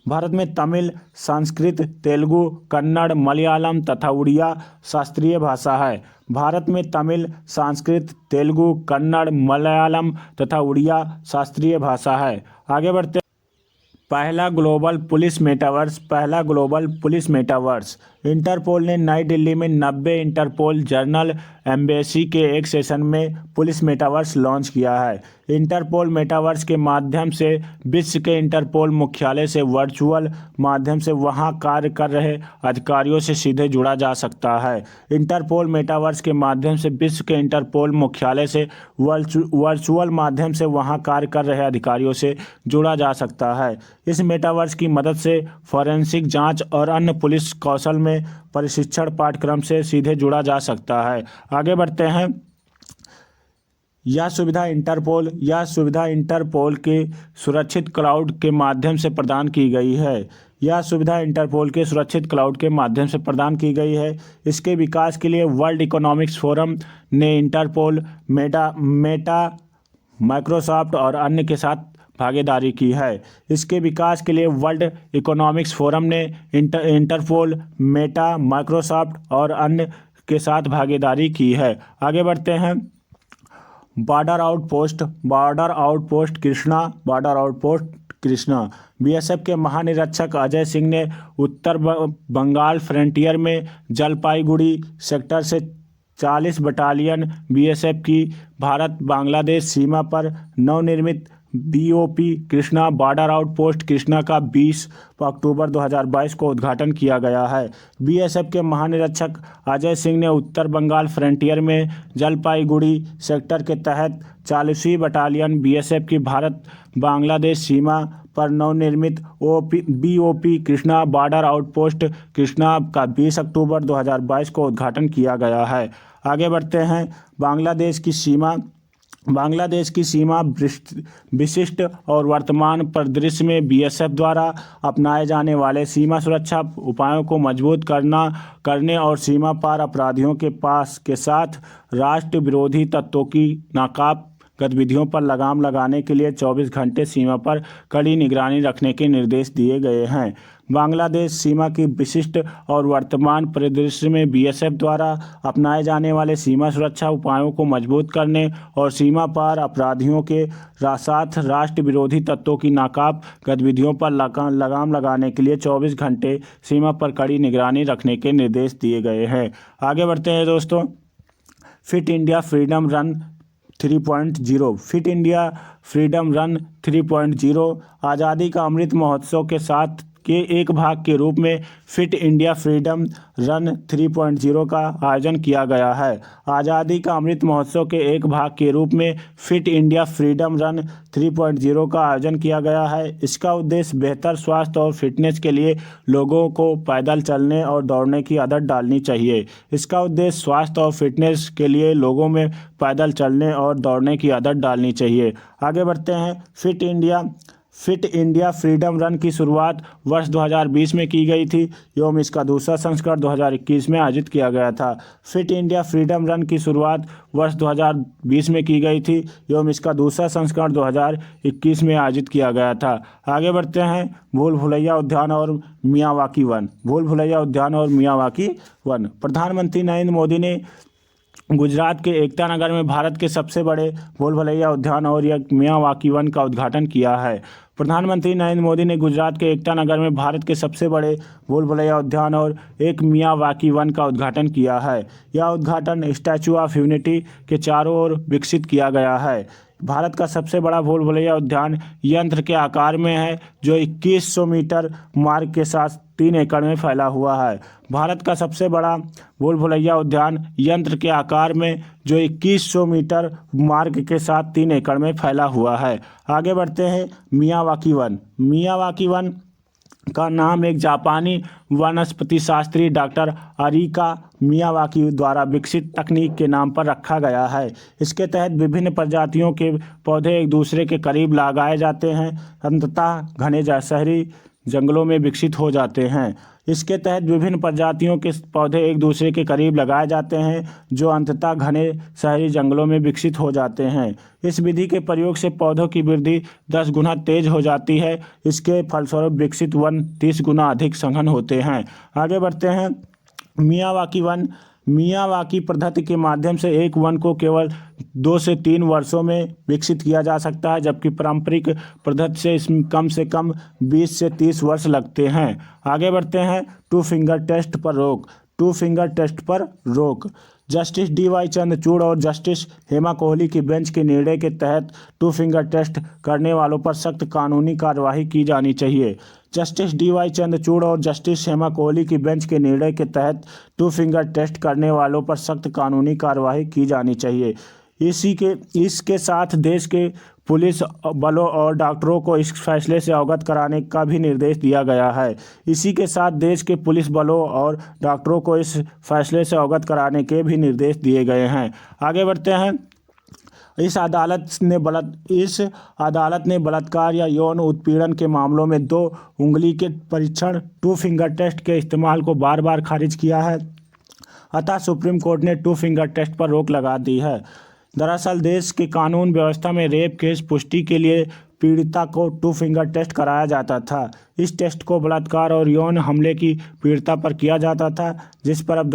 भारत में तमिल, संस्कृत, तेलुगु, कन्नड़, मलयालम तथा उड़िया शास्त्रीय भाषा है। भारत में तमिल, संस्कृत, तेलुगु, कन्नड़, मलयालम तथा उड़िया शास्त्रीय भाषा है। आगे बढ़ते। पहला ग्लोबल पुलिस मेटावर्स। इंटरपोल ने नई दिल्ली में 90 इंटरपोल जनरल एम्बेसी के एक सेशन में पुलिस मेटावर्स लॉन्च किया है। इंटरपोल मेटावर्स के माध्यम से विश्व के इंटरपोल मुख्यालय से वर्चुअल माध्यम से वहां कार्य कर रहे अधिकारियों से सीधे जुड़ा जा सकता है। इंटरपोल मेटावर्स के माध्यम से विश्व के इंटरपोल मुख्यालय से वर्चुअल माध्यम से वहां कार्य कर रहे अधिकारियों से जुड़ा जा सकता है। इस मेटावर्स की मदद से फॉरेंसिक जांच और अन्य पुलिस कौशल में प्रशिक्षण पाठ्यक्रम से सीधे जुड़ा जा सकता है। आगे बढ़ते हैं। यह सुविधा इंटरपोल के सुरक्षित क्लाउड के माध्यम से प्रदान की गई है। इसके विकास के लिए वर्ल्ड इकोनॉमिक्स फोरम ने इंटरपोल, मेटा, माइक्रोसॉफ्ट और अन्य के साथ भागीदारी की है। इसके विकास के लिए वर्ल्ड इकोनॉमिक्स फोरम ने इंटरपोल, मेटा, माइक्रोसॉफ्ट और अन्य के साथ भागीदारी की है। आगे बढ़ते हैं। Border outpost Krishna. BSF के महानिरीक्षक अजय सिंह ने उत्तर बंगाल फ्रंटियर में जलपाईगुड़ी सेक्टर से 40 बटालियन BSF की भारत बांग्लादेश सीमा पर नवनिर्मित BOP Krishna border outpost Krishna का 20 अक्टूबर 2022 को उद्घाटन किया गया है। BSF के महानिरीक्षक अजय सिंह ने उत्तर बंगाल फ्रंटियर में जलपाईगुड़ी सेक्टर के तहत 40वीं बटालियन BSF की भारत बांग्लादेश सीमा पर नवनिर्मित BOP Krishna border outpost Krishna का 20 अक्टूबर 2022 को उद्घाटन किया गया है। आगे बढ़ते हैं। बांग्लादेश की सीमा विशिष्ट और वर्तमान परिदृश्य में BSF द्वारा अपनाए जाने वाले सीमा सुरक्षा उपायों को मजबूत करने और सीमा पार अपराधियों के साथ राष्ट्र विरोधी तत्वों की नाकाब गतिविधियों पर लगाम लगाने के लिए 24 घंटे सीमा पर कड़ी निगरानी रखने के निर्देश दिए गए हैं। बांग्लादेश सीमा की विशिष्ट और वर्तमान परिदृश्य में बीएसएफ द्वारा अपनाए जाने वाले सीमा सुरक्षा उपायों को मजबूत करने और सीमा पार अपराधियों के साथ राष्ट्र विरोधी तत्वों की नाकाब गतिविधियों पर लगाम लगाने के लिए 24 घंटे सीमा पर कड़ी निगरानी रखने के निर्देश दिए गए हैं। आगे बढ़ते हैं दोस्तों। Fit India freedom run 3.0। Fit India freedom run 3.0 आज़ादी का अमृत महोत्सव के साथ के एक भाग के रूप में फिट इंडिया फ्रीडम रन 3.0 का आयोजन किया गया है। आज़ादी का अमृत महोत्सव के एक भाग के रूप में फिट इंडिया फ्रीडम रन 3.0 का आयोजन किया गया है। इसका उद्देश्य बेहतर स्वास्थ्य और फिटनेस के लिए लोगों को पैदल चलने और दौड़ने की आदत डालनी चाहिए। इसका उद्देश्य स्वास्थ्य और फिटनेस के लिए लोगों में पैदल चलने और दौड़ने की आदत डालनी चाहिए। आगे बढ़ते हैं। फिट इंडिया फ्रीडम रन की शुरुआत वर्ष 2020 में की गई थी एवं इसका दूसरा संस्करण 2021 में आयोजित किया गया था। फिट इंडिया फ्रीडम रन की शुरुआत वर्ष 2020 में की गई थी एवं इसका दूसरा संस्करण 2021 में आयोजित किया गया था। आगे बढ़ते हैं। भूल भुलैया उद्यान और मियावाकी वन। भूल भुलैया उद्यान और मियावाकी वन। प्रधानमंत्री नरेंद्र मोदी ने गुजरात के एकता नगर में भारत के सबसे बड़े भूल भुलैया उद्यान और मियावाकी वन का उद्घाटन किया है। प्रधानमंत्री नरेंद्र मोदी ने गुजरात के एकता नगर में भारत के सबसे बड़े भूल भुलैया उद्यान और एक मियावाकी वन का उद्घाटन किया है। यह उद्घाटन स्टैचू ऑफ यूनिटी के चारों ओर विकसित किया गया है। भारत का सबसे बड़ा भूल भुलैया उद्यान यंत्र के आकार में है जो 2100 मीटर मार्ग के साथ 3 एकड़ में फैला हुआ है। भारत का सबसे बड़ा भूल भुलैया उद्यान यंत्र के आकार में जो 2100 मीटर मार्ग के साथ 3 एकड़ में फैला हुआ है। आगे बढ़ते हैं। Miyawaki one. मियावाकी वन का नाम एक जापानी वनस्पति शास्त्री डॉक्टर अरिका मियावाकी द्वारा विकसित तकनीक के नाम पर रखा गया है। इसके तहत विभिन्न प्रजातियों के पौधे एक दूसरे के करीब लगाए जाते हैं, अंततः घने शहरी जंगलों में विकसित हो जाते हैं। इसके तहत विभिन्न प्रजातियों के पौधे एक दूसरे के करीब लगाए जाते हैं जो अंततः घने शहरी जंगलों में विकसित हो जाते हैं। इस विधि के प्रयोग से पौधों की वृद्धि 10 गुना तेज हो जाती है। इसके फलस्वरूप विकसित वन 30 गुना अधिक सघन होते हैं। आगे बढ़ते हैं। Miyawaki one. मियावाकी पद्धति के माध्यम से एक वन को केवल 2 से 3 वर्षों में विकसित किया जा सकता है, जबकि पारंपरिक पद्धति से इसमें कम से कम 20 से 30 वर्ष लगते हैं। आगे बढ़ते हैं। 2 फिंगर टेस्ट पर रोक। 2 फिंगर टेस्ट पर रोक। Justice D.Y.. चंद्रचूड़ और जस्टिस हेमा कोहली की बेंच के निर्णय के तहत 2 फिंगर टेस्ट करने वालों पर सख्त कानूनी कार्रवाई की जानी चाहिए। Justice D.Y.. चंद्रचूड़ और जस्टिस हेमा कोहली की बेंच के निर्णय के तहत 2 फिंगर टेस्ट करने वालों पर सख्त कानूनी कार्रवाई की जानी चाहिए। इसके साथ देश के पुलिस बलों और डॉक्टरों को इस फैसले से अवगत कराने का भी निर्देश दिया गया है। इसी के साथ देश के पुलिस बलों और डॉक्टरों को इस फैसले से अवगत कराने के भी निर्देश दिए गए हैं। आगे बढ़ते हैं। इस अदालत ने बलात्कार या यौन उत्पीड़न के मामलों में 2 उंगली के परीक्षण 2 फिंगर टेस्ट के इस्तेमाल को बार बार खारिज किया है। अतः सुप्रीम कोर्ट ने 2 फिंगर टेस्ट पर रोक लगा दी है। दरअसल देश के कानून व्यवस्था में रेप केस पुष्टि के लिए पीड़िता को 2 फिंगर टेस्ट कराया जाता था। इस टेस्ट को बलात्कार और यौन हमले की पीड़िता पर किया जाता था, जिस पर अब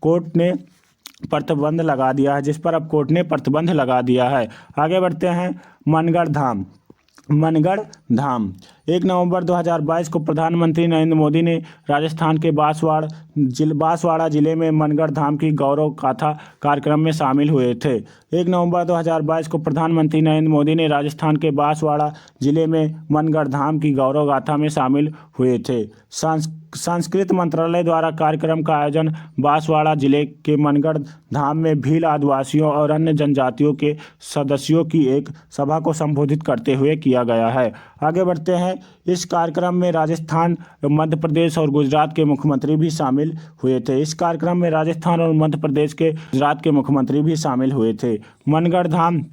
कोर्ट ने प्रतिबंध लगा दिया है। आगे बढ़ते हैं। मनगढ़ धाम। 1 नवंबर 2022 को प्रधानमंत्री नरेंद्र मोदी ने राजस्थान के बांसवाड़ा जिले में मनगढ़ धाम की गौरव गाथा कार्यक्रम में शामिल हुए थे। 1 नवंबर 2022 को प्रधानमंत्री नरेंद्र मोदी ने राजस्थान के बांसवाड़ा जिले में मनगढ़ धाम की गौरव गाथा में शामिल हुए थे। संस्कृति मंत्रालय द्वारा कार्यक्रम का आयोजन बांसवाड़ा जिले के मनगढ़ धाम में भील आदिवासियों और अन्य जनजातियों के सदस्यों की एक सभा को संबोधित करते हुए किया गया है। आगे बढ़ते हैं। इस कार्यक्रम में राजस्थान, मध्य प्रदेश और गुजरात के मुख्यमंत्री भी शामिल हुए थे। मनगढ़ धाम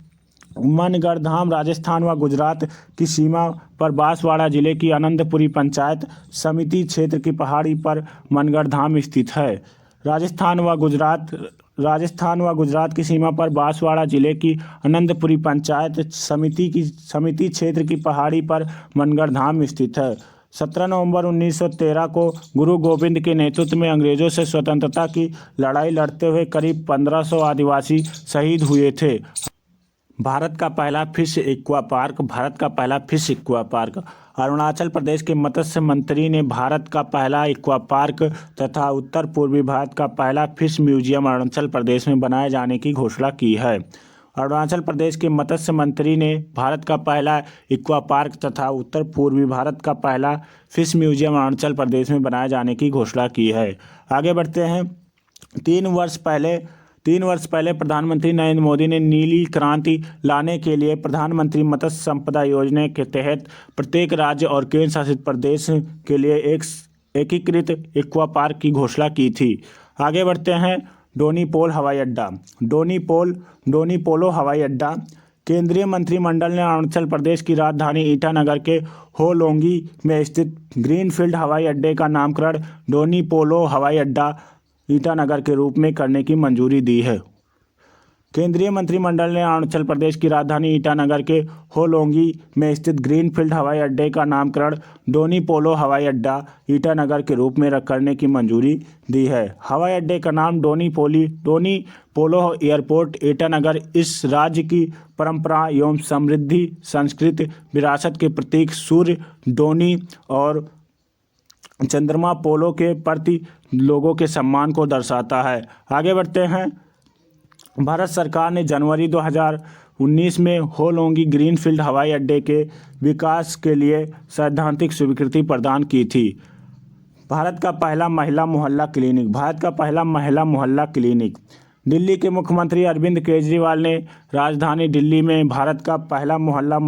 राजस्थान व गुजरात की सीमा पर बांसवाड़ा जिले की आनंदपुरी पंचायत समिति क्षेत्र की पहाड़ी पर मनगढ़ धाम स्थित है। राजस्थान व गुजरात की सीमा पर बांसवाड़ा जिले की आनंदपुरी पंचायत समिति क्षेत्र की पहाड़ी पर मनगढ़ धाम स्थित है। 17 नवंबर 1913 को गुरु गोविंद के नेतृत्व में अंग्रेजों से स्वतंत्रता की लड़ाई लड़ते हुए करीब 1500 आदिवासी शहीद हुए थे। भारत का पहला fish aqua park Arunachal Pradesh के मत्स्य मंत्री ने भारत का पहला एक्वा पार्क तथा उत्तर पूर्वी भारत का पहला फिश म्यूजियम अरुणाचल प्रदेश में बनाए जाने की घोषणा की है। अरुणाचल प्रदेश के मत्स्य मंत्री ने भारत का पहला एक्वा पार्क तथा उत्तर पूर्वी भारत का पहला फिश म्यूजियम अरुणाचल प्रदेश में बनाए जाने की घोषणा की है। आगे बढ़ते हैं। 3 वर्ष पहले प्रधानमंत्री नरेंद्र मोदी ने नीली क्रांति लाने के लिए प्रधानमंत्री मत्स्य संपदा योजना के तहत प्रत्येक राज्य और केंद्र शासित प्रदेश के लिए एक एकीकृत एक्वा पार्क की घोषणा की थी। आगे बढ़ते हैं। डोनीपोल हवाई अड्डा। डोनीपोलो हवाई अड्डा। केंद्रीय मंत्रिमंडल ने अरुणाचल प्रदेश की राजधानी ईटानगर के होलोंगी में स्थित ग्रीनफील्ड हवाई अड्डे का नामकरण डोनीपोलो हवाई अड्डा ईटानगर के रूप में करने की मंजूरी दी है। केंद्रीय मंत्रिमंडल ने अरुणाचल प्रदेश की राजधानी ईटानगर के होलोंगी में स्थित ग्रीनफील्ड हवाई अड्डे का नामकरण डोनीपोलो हवाई अड्डा ईटानगर के रूप में करने की मंजूरी दी है। हवाई अड्डे का नाम डोनीपोलो एयरपोर्ट ईटानगर इस राज्य की परंपरा एवं समृद्धि संस्कृति विरासत के प्रतीक सूर्य डोनी और चंद्रमा पोलो के प्रति लोगों के सम्मान को दर्शाता है। आगे बढ़ते हैं। भारत सरकार ने जनवरी 2019 में होलोंगी ग्रीनफील्ड हवाई अड्डे के विकास के लिए सैद्धांतिक स्वीकृति प्रदान की थी। भारत का पहला महिला मोहल्ला क्लिनिक। दिल्ली के मुख्यमंत्री अरविंद केजरीवाल ने राजधानी दिल्ली में भारत का पहला महिला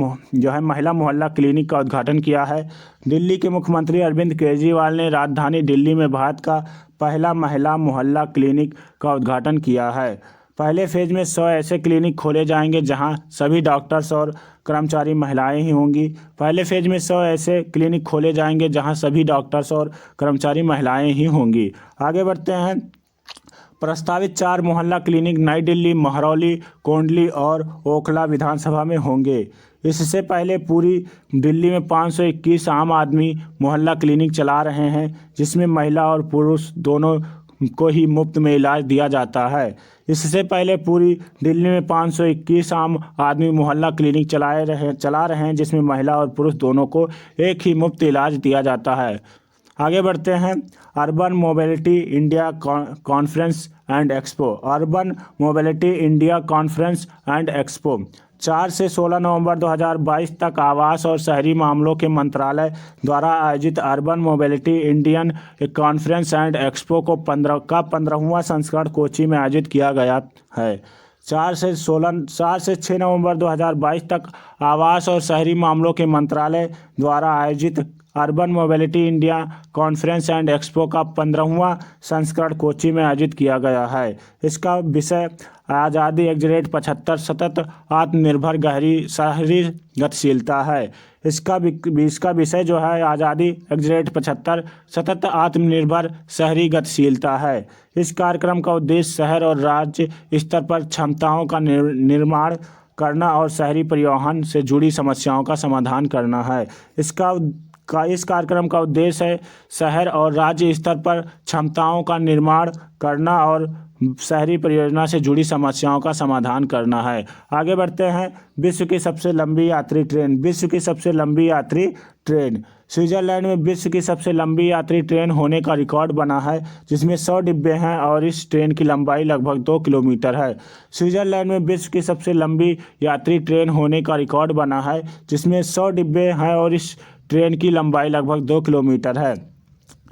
मोहल्ला क्लिनिक का उद्घाटन किया है। दिल्ली के मुख्यमंत्री अरविंद केजरीवाल ने राजधानी दिल्ली में भारत का पहला महिला मोहल्ला क्लिनिक का उद्घाटन किया है। पहले फेज में 100 ऐसे क्लिनिक खोले जाएंगे जहां सभी डॉक्टर्स और कर्मचारी महिलाएं ही होंगी। पहले फेज में 100 ऐसे क्लिनिक खोले जाएंगे जहां सभी डॉक्टर्स और कर्मचारी महिलाएं ही होंगी। आगे बढ़ते हैं। प्रस्तावित 4 मोहल्ला क्लिनिक नई दिल्ली, महरौली, कोंडली और ओखला विधानसभा में होंगे। इससे पहले पूरी दिल्ली में 521 आम आदमी मोहल्ला क्लिनिक चला रहे हैं, जिसमें महिला और पुरुष दोनों को ही मुफ्त में इलाज दिया जाता है। इससे पहले पूरी दिल्ली में 521 आम आदमी मोहल्ला क्लिनिक चला रहे हैं, जिसमें महिला और पुरुष दोनों को एक ही मुफ्त इलाज दिया जाता है। आगे बढ़ते हैं। Urban mobility India conference and expo. Urban mobility India conference and expo 4 से 16 नवंबर 2022 तक आवास और शहरी मामलों के मंत्रालय द्वारा आयोजित urban mobility Indian conference and expo को 15वां संस्करण कोच्चि में आयोजित किया गया है। 4 से 6 नवंबर 2022 तक आवास और शहरी मामलों के मंत्रालय द्वारा आयोजित urban mobility India conference and expo का 15वां संस्करण कोच्चि में आयोजित किया गया है। इसका विषय आज़ादी @ 75 सतत आत्मनिर्भर गहरी शहरी गतिशीलता है। इसका विषय जो है आज़ादी @ 75 सतत आत्मनिर्भर शहरी गतिशीलता है। इस कार्यक्रम का उद्देश्य शहर और राज्य स्तर पर क्षमताओं का निर्माण करना और शहरी परिवहन से जुड़ी समस्याओं का समाधान करना है। इस कार्यक्रम का उद्देश्य है शहर और राज्य स्तर पर क्षमताओं का निर्माण करना और शहरी परियोजना से जुड़ी समस्याओं का समाधान करना है। आगे बढ़ते हैं। विश्व की सबसे लंबी यात्री ट्रेन। स्विट्जरलैंड में विश्व की सबसे लंबी यात्री ट्रेन होने का रिकॉर्ड बना है, जिसमें 100 डिब्बे हैं और इस ट्रेन की लंबाई लगभग 2 किलोमीटर है। स्विट्जरलैंड में विश्व की सबसे लंबी यात्री ट्रेन होने का रिकॉर्ड बना है, जिसमें 100 डिब्बे हैं और इस ट्रेन की लंबाई लगभग 2 किलोमीटर है।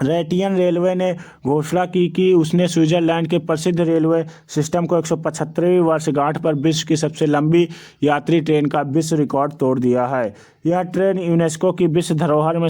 रैटियन रेलवे ने घोषणा की कि उसने स्विट्जरलैंड के प्रसिद्ध रेलवे सिस्टम को 175वीं वर्षगांठ पर विश्व की सबसे लंबी यात्री ट्रेन का विश्व रिकॉर्ड तोड़ दिया है। यह ट्रेन यूनेस्को की विश्व धरोहर में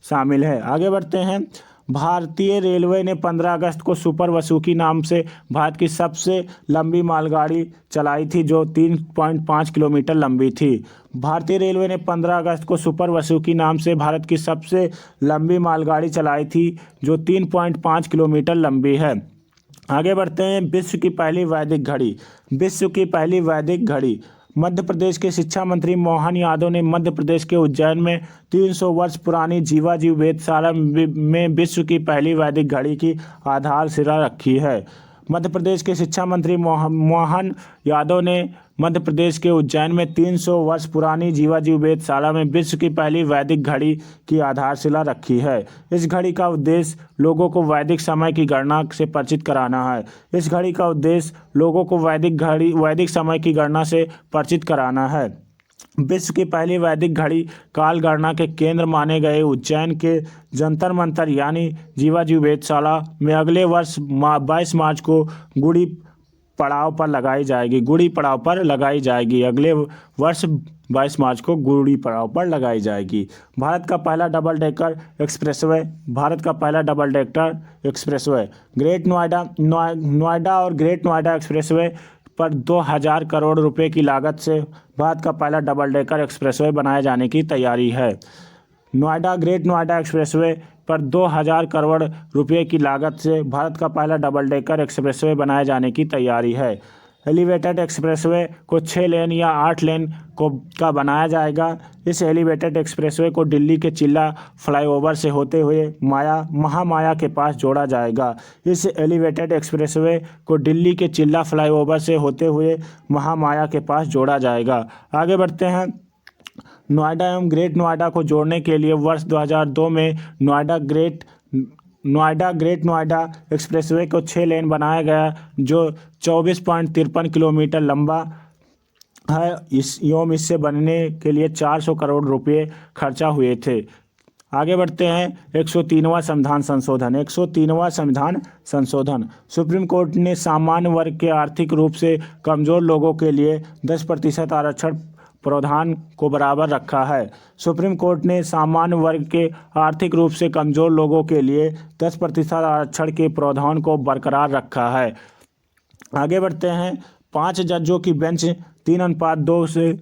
शामिल है। आगे बढ़ते हैं। भारतीय रेलवे ने 15 अगस्त को सुपर वसुकी नाम से भारत की सबसे लंबी मालगाड़ी चलाई थी, जो 3.5 किलोमीटर लंबी थी। भारतीय रेलवे ने 15 अगस्त को सुपर वसुकी नाम से भारत की सबसे लंबी मालगाड़ी चलाई थी, जो 3.5 किलोमीटर लंबी है। आगे बढ़ते हैं। विश्व की पहली वैदिक घड़ी। मध्य प्रदेश के शिक्षा मंत्री मोहन यादव ने मध्य प्रदेश के उज्जैन में 300 वर्ष पुरानी जीवाजी वेधशाला में विश्व की पहली वैदिक घड़ी की आधारशिला रखी है। मध्य प्रदेश के शिक्षा मंत्री मोहन यादव ने मध्य प्रदेश के उज्जैन में 300 वर्ष पुरानी जीवाजी वेधशाला में विश्व की पहली वैदिक घड़ी की आधारशिला रखी है। इस घड़ी का उद्देश्य लोगों को वैदिक समय की गणना से परिचित कराना है। इस घड़ी का उद्देश्य लोगों को वैदिक समय की गणना से परिचित कराना है। विश्व की पहली वैदिक घड़ी काल गणना के केंद्र माने गए उज्जैन के जंतर मंतर यानी जीवाजी वेधशाला में अगले वर्ष 22 मार्च को गुड़ी पड़ाव पर लगाई जाएगी। अगले वर्ष 22 मार्च को गुड़ी पड़ाव पर लगाई जाएगी। भारत का पहला double decker expressway great Noida और ग्रेट नोएडा एक्सप्रेसवे पर 2000 करोड़ रुपए की लागत से भारत का पहला डबल डेकर एक्सप्रेसवे बनाए जाने की तैयारी है। ग्रेट नोएडा एक्सप्रेसवे पर 2000 करोड़ रुपए की लागत से भारत का पहला डबल डेकर एक्सप्रेसवे बनाए जाने की तैयारी है। एलिवेटेड एक्सप्रेसवे को 6 लेन या 8 लेन का बनाया जाएगा। इस एलिवेटेड एक्सप्रेसवे को दिल्ली के चिल्ला फ्लाईओवर से होते हुए महामाया के पास जोड़ा जाएगा। इस एलिवेटेड एक्सप्रेसवे को दिल्ली के चिल्ला फ्लाईओवर से होते हुए महामाया के पास जोड़ा जाएगा। आगे बढ़ते हैं। नोएडा एवं ग्रेट नोएडा को जोड़ने के लिए वर्ष 2002 में नोएडा ग्रेट नोएडा एक्सप्रेसवे को 6 लेन बनाया गया जो 24.53 किलोमीटर लंबा है। इससे बनने के लिए 400 करोड़ रुपए खर्चा हुए थे। आगे बढ़ते हैं। 103वां संविधान संशोधन। सुप्रीम कोर्ट ने सामान्य वर्ग के आर्थिक रूप से कमजोर लोगों के लिए 10% आरक्षण प्रावधान को बराबर रखा है। सुप्रीम कोर्ट ने सामान्य वर्ग के आर्थिक रूप से कमजोर लोगों के लिए 10% आरक्षण के प्रावधान को बरकरार रखा है। आगे बढ़ते हैं। 5 जजों की बेंच 3:2 से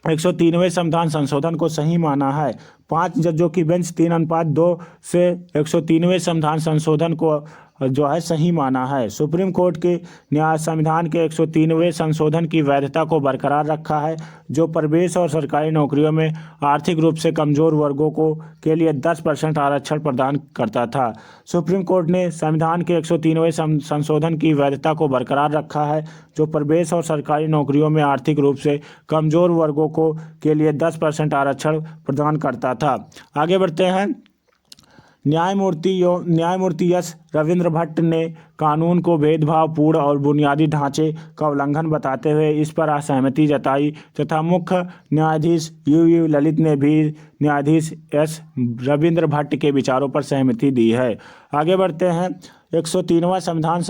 103वें संविधान संशोधन को सही माना है। 5 जजों की बेंच 3:2 से 103वें संविधान संशोधन को सही माना है। सुप्रीम कोर्ट के न्याय संविधान के 103वें संशोधन की वैधता को बरकरार रखा है जो प्रवेश और सरकारी नौकरियों में आर्थिक रूप से कमजोर वर्गों के लिए 10% आरक्षण प्रदान करता था। सुप्रीम कोर्ट ने संविधान के 103वें संशोधन की वैधता को बरकरार रखा है जो प्रवेश और सरकारी नौकरियों में आर्थिक रूप से कमजोर वर्गों के लिए 10% आरक्षण प्रदान करता था। आगे बढ़ते हैं। न्यायमूर्ति एस रविंद्र भट्ट ने कानून को भेदभावपूर्ण और बुनियादी ढांचे का उल्लंघन बताते हुए इस पर असहमति जताई तथा मुख्य न्यायाधीश यू ललित ने भी न्यायाधीश एस रविंद्र भट्ट के विचारों पर सहमति दी है। आगे बढ़ते हैं। 103वां संविधान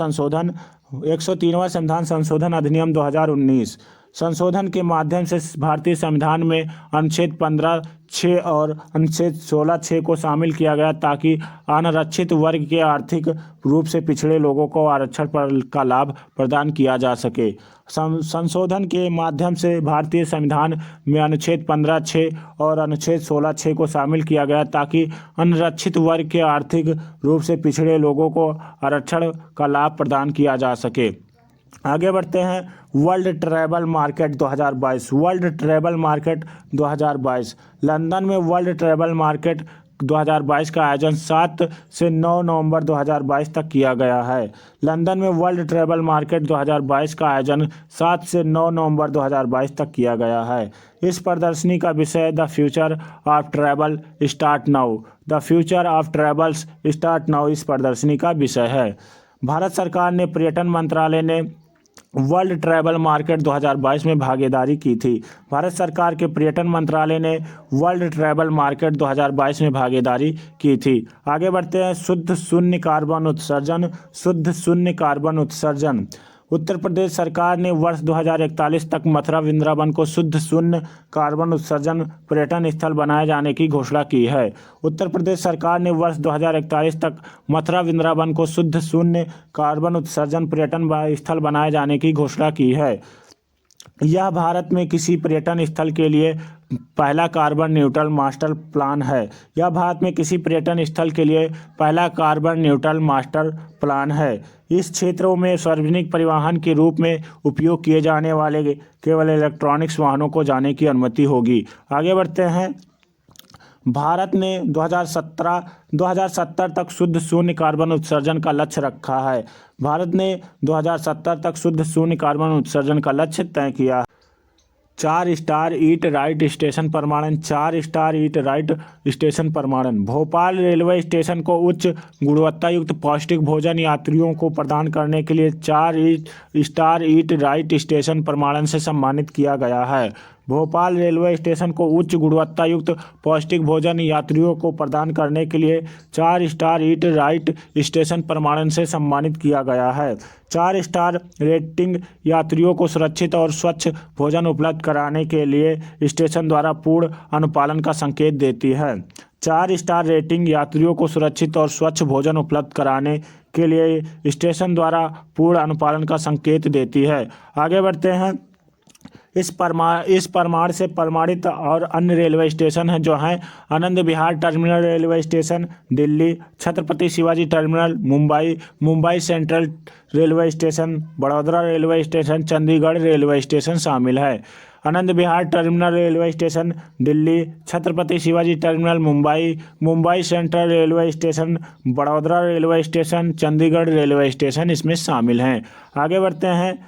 संशोधन अधिनियम 2019। संशोधन के माध्यम से भारतीय संविधान में अनुच्छेद 15(6) और अनुच्छेद 16(6) को शामिल किया गया ताकि अनारक्षित वर्ग के आर्थिक रूप से पिछड़े लोगों को आरक्षण का लाभ प्रदान किया जा सके। संशोधन के माध्यम से भारतीय संविधान में अनुच्छेद 15(6) और अनुच्छेद 16(6) को शामिल किया गया ताकि अनारक्षित वर्ग के आर्थिक रूप से पिछड़े लोगों को आरक्षण का लाभ प्रदान किया जा सके। आगे बढ़ते हैं। World travel market 2022। लंदन में वर्ल्ड ट्रैवल मार्केट 2022 का आयोजन 7 से 9 नवंबर 2022 तक किया गया है। लंदन में वर्ल्ड ट्रैवल मार्केट 2022 का आयोजन 7 से 9 नवंबर 2022 तक किया गया है। इस प्रदर्शनी का विषय the future of travel start now इस प्रदर्शनी का विषय है। भारत सरकार ने पर्यटन मंत्रालय ने वर्ल्ड ट्रैवल मार्केट 2022 में भागीदारी की थी। भारत सरकार के पर्यटन मंत्रालय ने वर्ल्ड ट्रैवल मार्केट 2022 में भागीदारी की थी। आगे बढ़ते हैं। शुद्ध शून्य कार्बन उत्सर्जन। उत्तर प्रदेश सरकार ने वर्ष 2041 तक मथुरा वृंदावन को शुद्ध शून्य कार्बन उत्सर्जन पर्यटन स्थल बनाए जाने की घोषणा की है। उत्तर प्रदेश सरकार ने वर्ष 2041 तक मथुरा वृंदावन को शुद्ध शून्य कार्बन उत्सर्जन पर्यटन स्थल बनाए जाने की घोषणा की है। यह भारत में किसी पर्यटन स्थल के लिए पहला कार्बन न्यूट्रल मास्टर प्लान है। यह भारत में किसी पर्यटन स्थल के लिए पहला कार्बन न्यूट्रल मास्टर प्लान है। इस क्षेत्रों में सार्वजनिक परिवहन के रूप में उपयोग किए जाने वाले केवल इलेक्ट्रॉनिक्स वाहनों को जाने की अनुमति होगी। आगे बढ़ते हैं। भारत ने 2070 तक शुद्ध शून्य कार्बन उत्सर्जन का लक्ष्य रखा है। भारत ने 2070 तक शुद्ध शून्य कार्बन उत्सर्जन का लक्ष्य तय किया। 4 स्टार ईट राइट स्टेशन प्रमाणन। 4 स्टार ईट राइट स्टेशन प्रमाणन। भोपाल रेलवे स्टेशन को उच्च गुणवत्ता युक्त पौष्टिक भोजन यात्रियों को प्रदान करने के लिए 4 स्टार ईट राइट स्टेशन प्रमाणन से सम्मानित किया गया है। भोपाल रेलवे स्टेशन को उच्च गुणवत्ता युक्त पौष्टिक भोजन यात्रियों को प्रदान करने के लिए 4 स्टार ईट राइट स्टेशन प्रमाणन से सम्मानित किया गया है। 4 स्टार रेटिंग यात्रियों को सुरक्षित और स्वच्छ भोजन उपलब्ध कराने के लिए स्टेशन द्वारा पूर्ण अनुपालन का संकेत देती है। 4 स्टार रेटिंग यात्रियों को सुरक्षित और स्वच्छ भोजन उपलब्ध कराने के लिए स्टेशन द्वारा पूर्ण अनुपालन का संकेत देती है। आगे बढ़ते हैं। इस प्रमाण से प्रमाणित और अन्य रेलवे स्टेशन हैं जो हैं Anand Vihar terminal railway station Delhi, Chhatrapati Shivaji terminal Mumbai, Mumbai central railway station, Baroda railway station, Chandigarh railway station शामिल है। Anand Vihar terminal railway station Delhi, Chhatrapati Shivaji terminal Mumbai, Mumbai central railway station, Baroda railway station, Chandigarh railway station इसमें शामिल हैं। आगे बढ़ते हैं।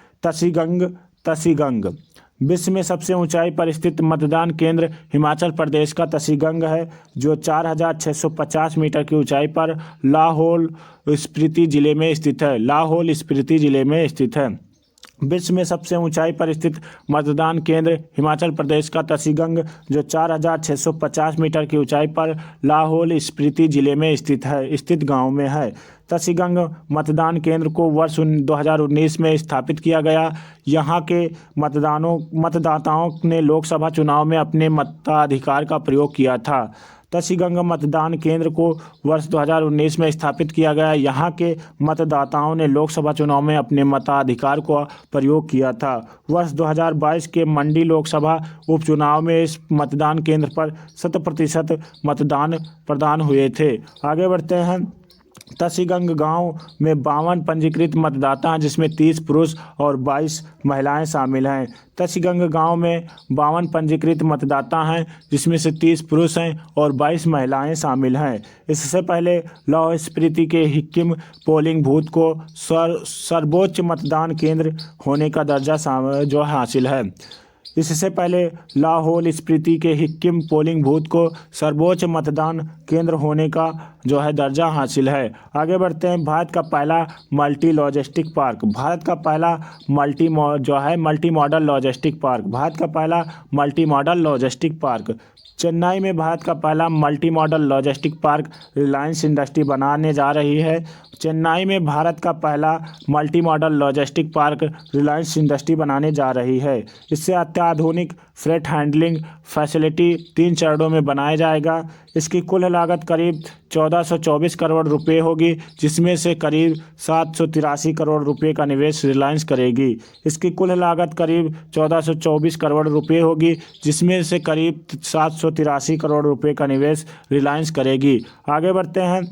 तसीगंग विश्व में सबसे ऊंचाई पर स्थित मतदान केंद्र हिमाचल प्रदेश का तसीगंग है, जो 4650 मीटर की ऊंचाई पर लाहौल स्पीति जिले में स्थित है। लाहौल स्पीति जिले में स्थित है। विश्व में सबसे ऊंचाई पर स्थित मतदान केंद्र हिमाचल प्रदेश का तसीगंग, जो 4650 मीटर की ऊंचाई पर लाहौल स्पीति जिले में स्थित गांव में है। तसीगंग मतदान केंद्र को वर्ष 2019 में स्थापित किया गया। यहां के मतदाताओं ने लोकसभा चुनाव में अपने मताधिकार का प्रयोग किया था। तसीगंग मतदान केंद्र को वर्ष 2019 में स्थापित किया गया। यहाँ के मतदाताओं ने लोकसभा चुनाव में अपने मताधिकार का प्रयोग किया था। वर्ष 2022 के मंडी लोकसभा उपचुनाव में इस मतदान केंद्र पर 100% मतदान प्रदान हुए थे। आगे बढ़ते हैं। तसीगंग गांव में 52 पंजीकृत मतदाता हैं, जिसमें 30 पुरुष और 22 महिलाएं शामिल हैं। तसीगंग गांव में 52 पंजीकृत मतदाता हैं, जिसमें से 30 पुरुष हैं और 22 महिलाएं शामिल हैं। इससे पहले लाहौल स्पीति के हिक्किम पोलिंग बूथ को सर्वोच्च मतदान केंद्र होने का दर्जा जो हासिल है। इससे पहले लाहौल स्पीति के हिक्किम पोलिंग बूथ को सर्वोच्च मतदान केंद्र होने का जो है दर्जा हासिल है। आगे बढ़ते हैं। भारत का पहला मल्टी लॉजिस्टिक पार्क। भारत का पहला multi modal logistic park. Bharat का पहला multi modal logistic park Chennai में भारत का पहला multi modal logistic park Reliance industry बनाने जा रही है। चेन्नई में भारत का पहला multi modal logistic park Reliance industry बनाने जा रही है। इससे अत्याधुनिक फ्रेट हैंडलिंग फैसिलिटी 3 चरणों में बनाया जाएगा। इसकी कुल लागत करीब 1424 करोड़ रुपए होगी, जिसमें से करीब 783 करोड़ रुपए का निवेश रिलायंस करेगी। इसकी कुल लागत करीब 1424 करोड़ रुपए होगी, जिसमें से करीब 783 करोड़ रुपए का निवेश रिलायंस करेगी। आगे बढ़ते हैं।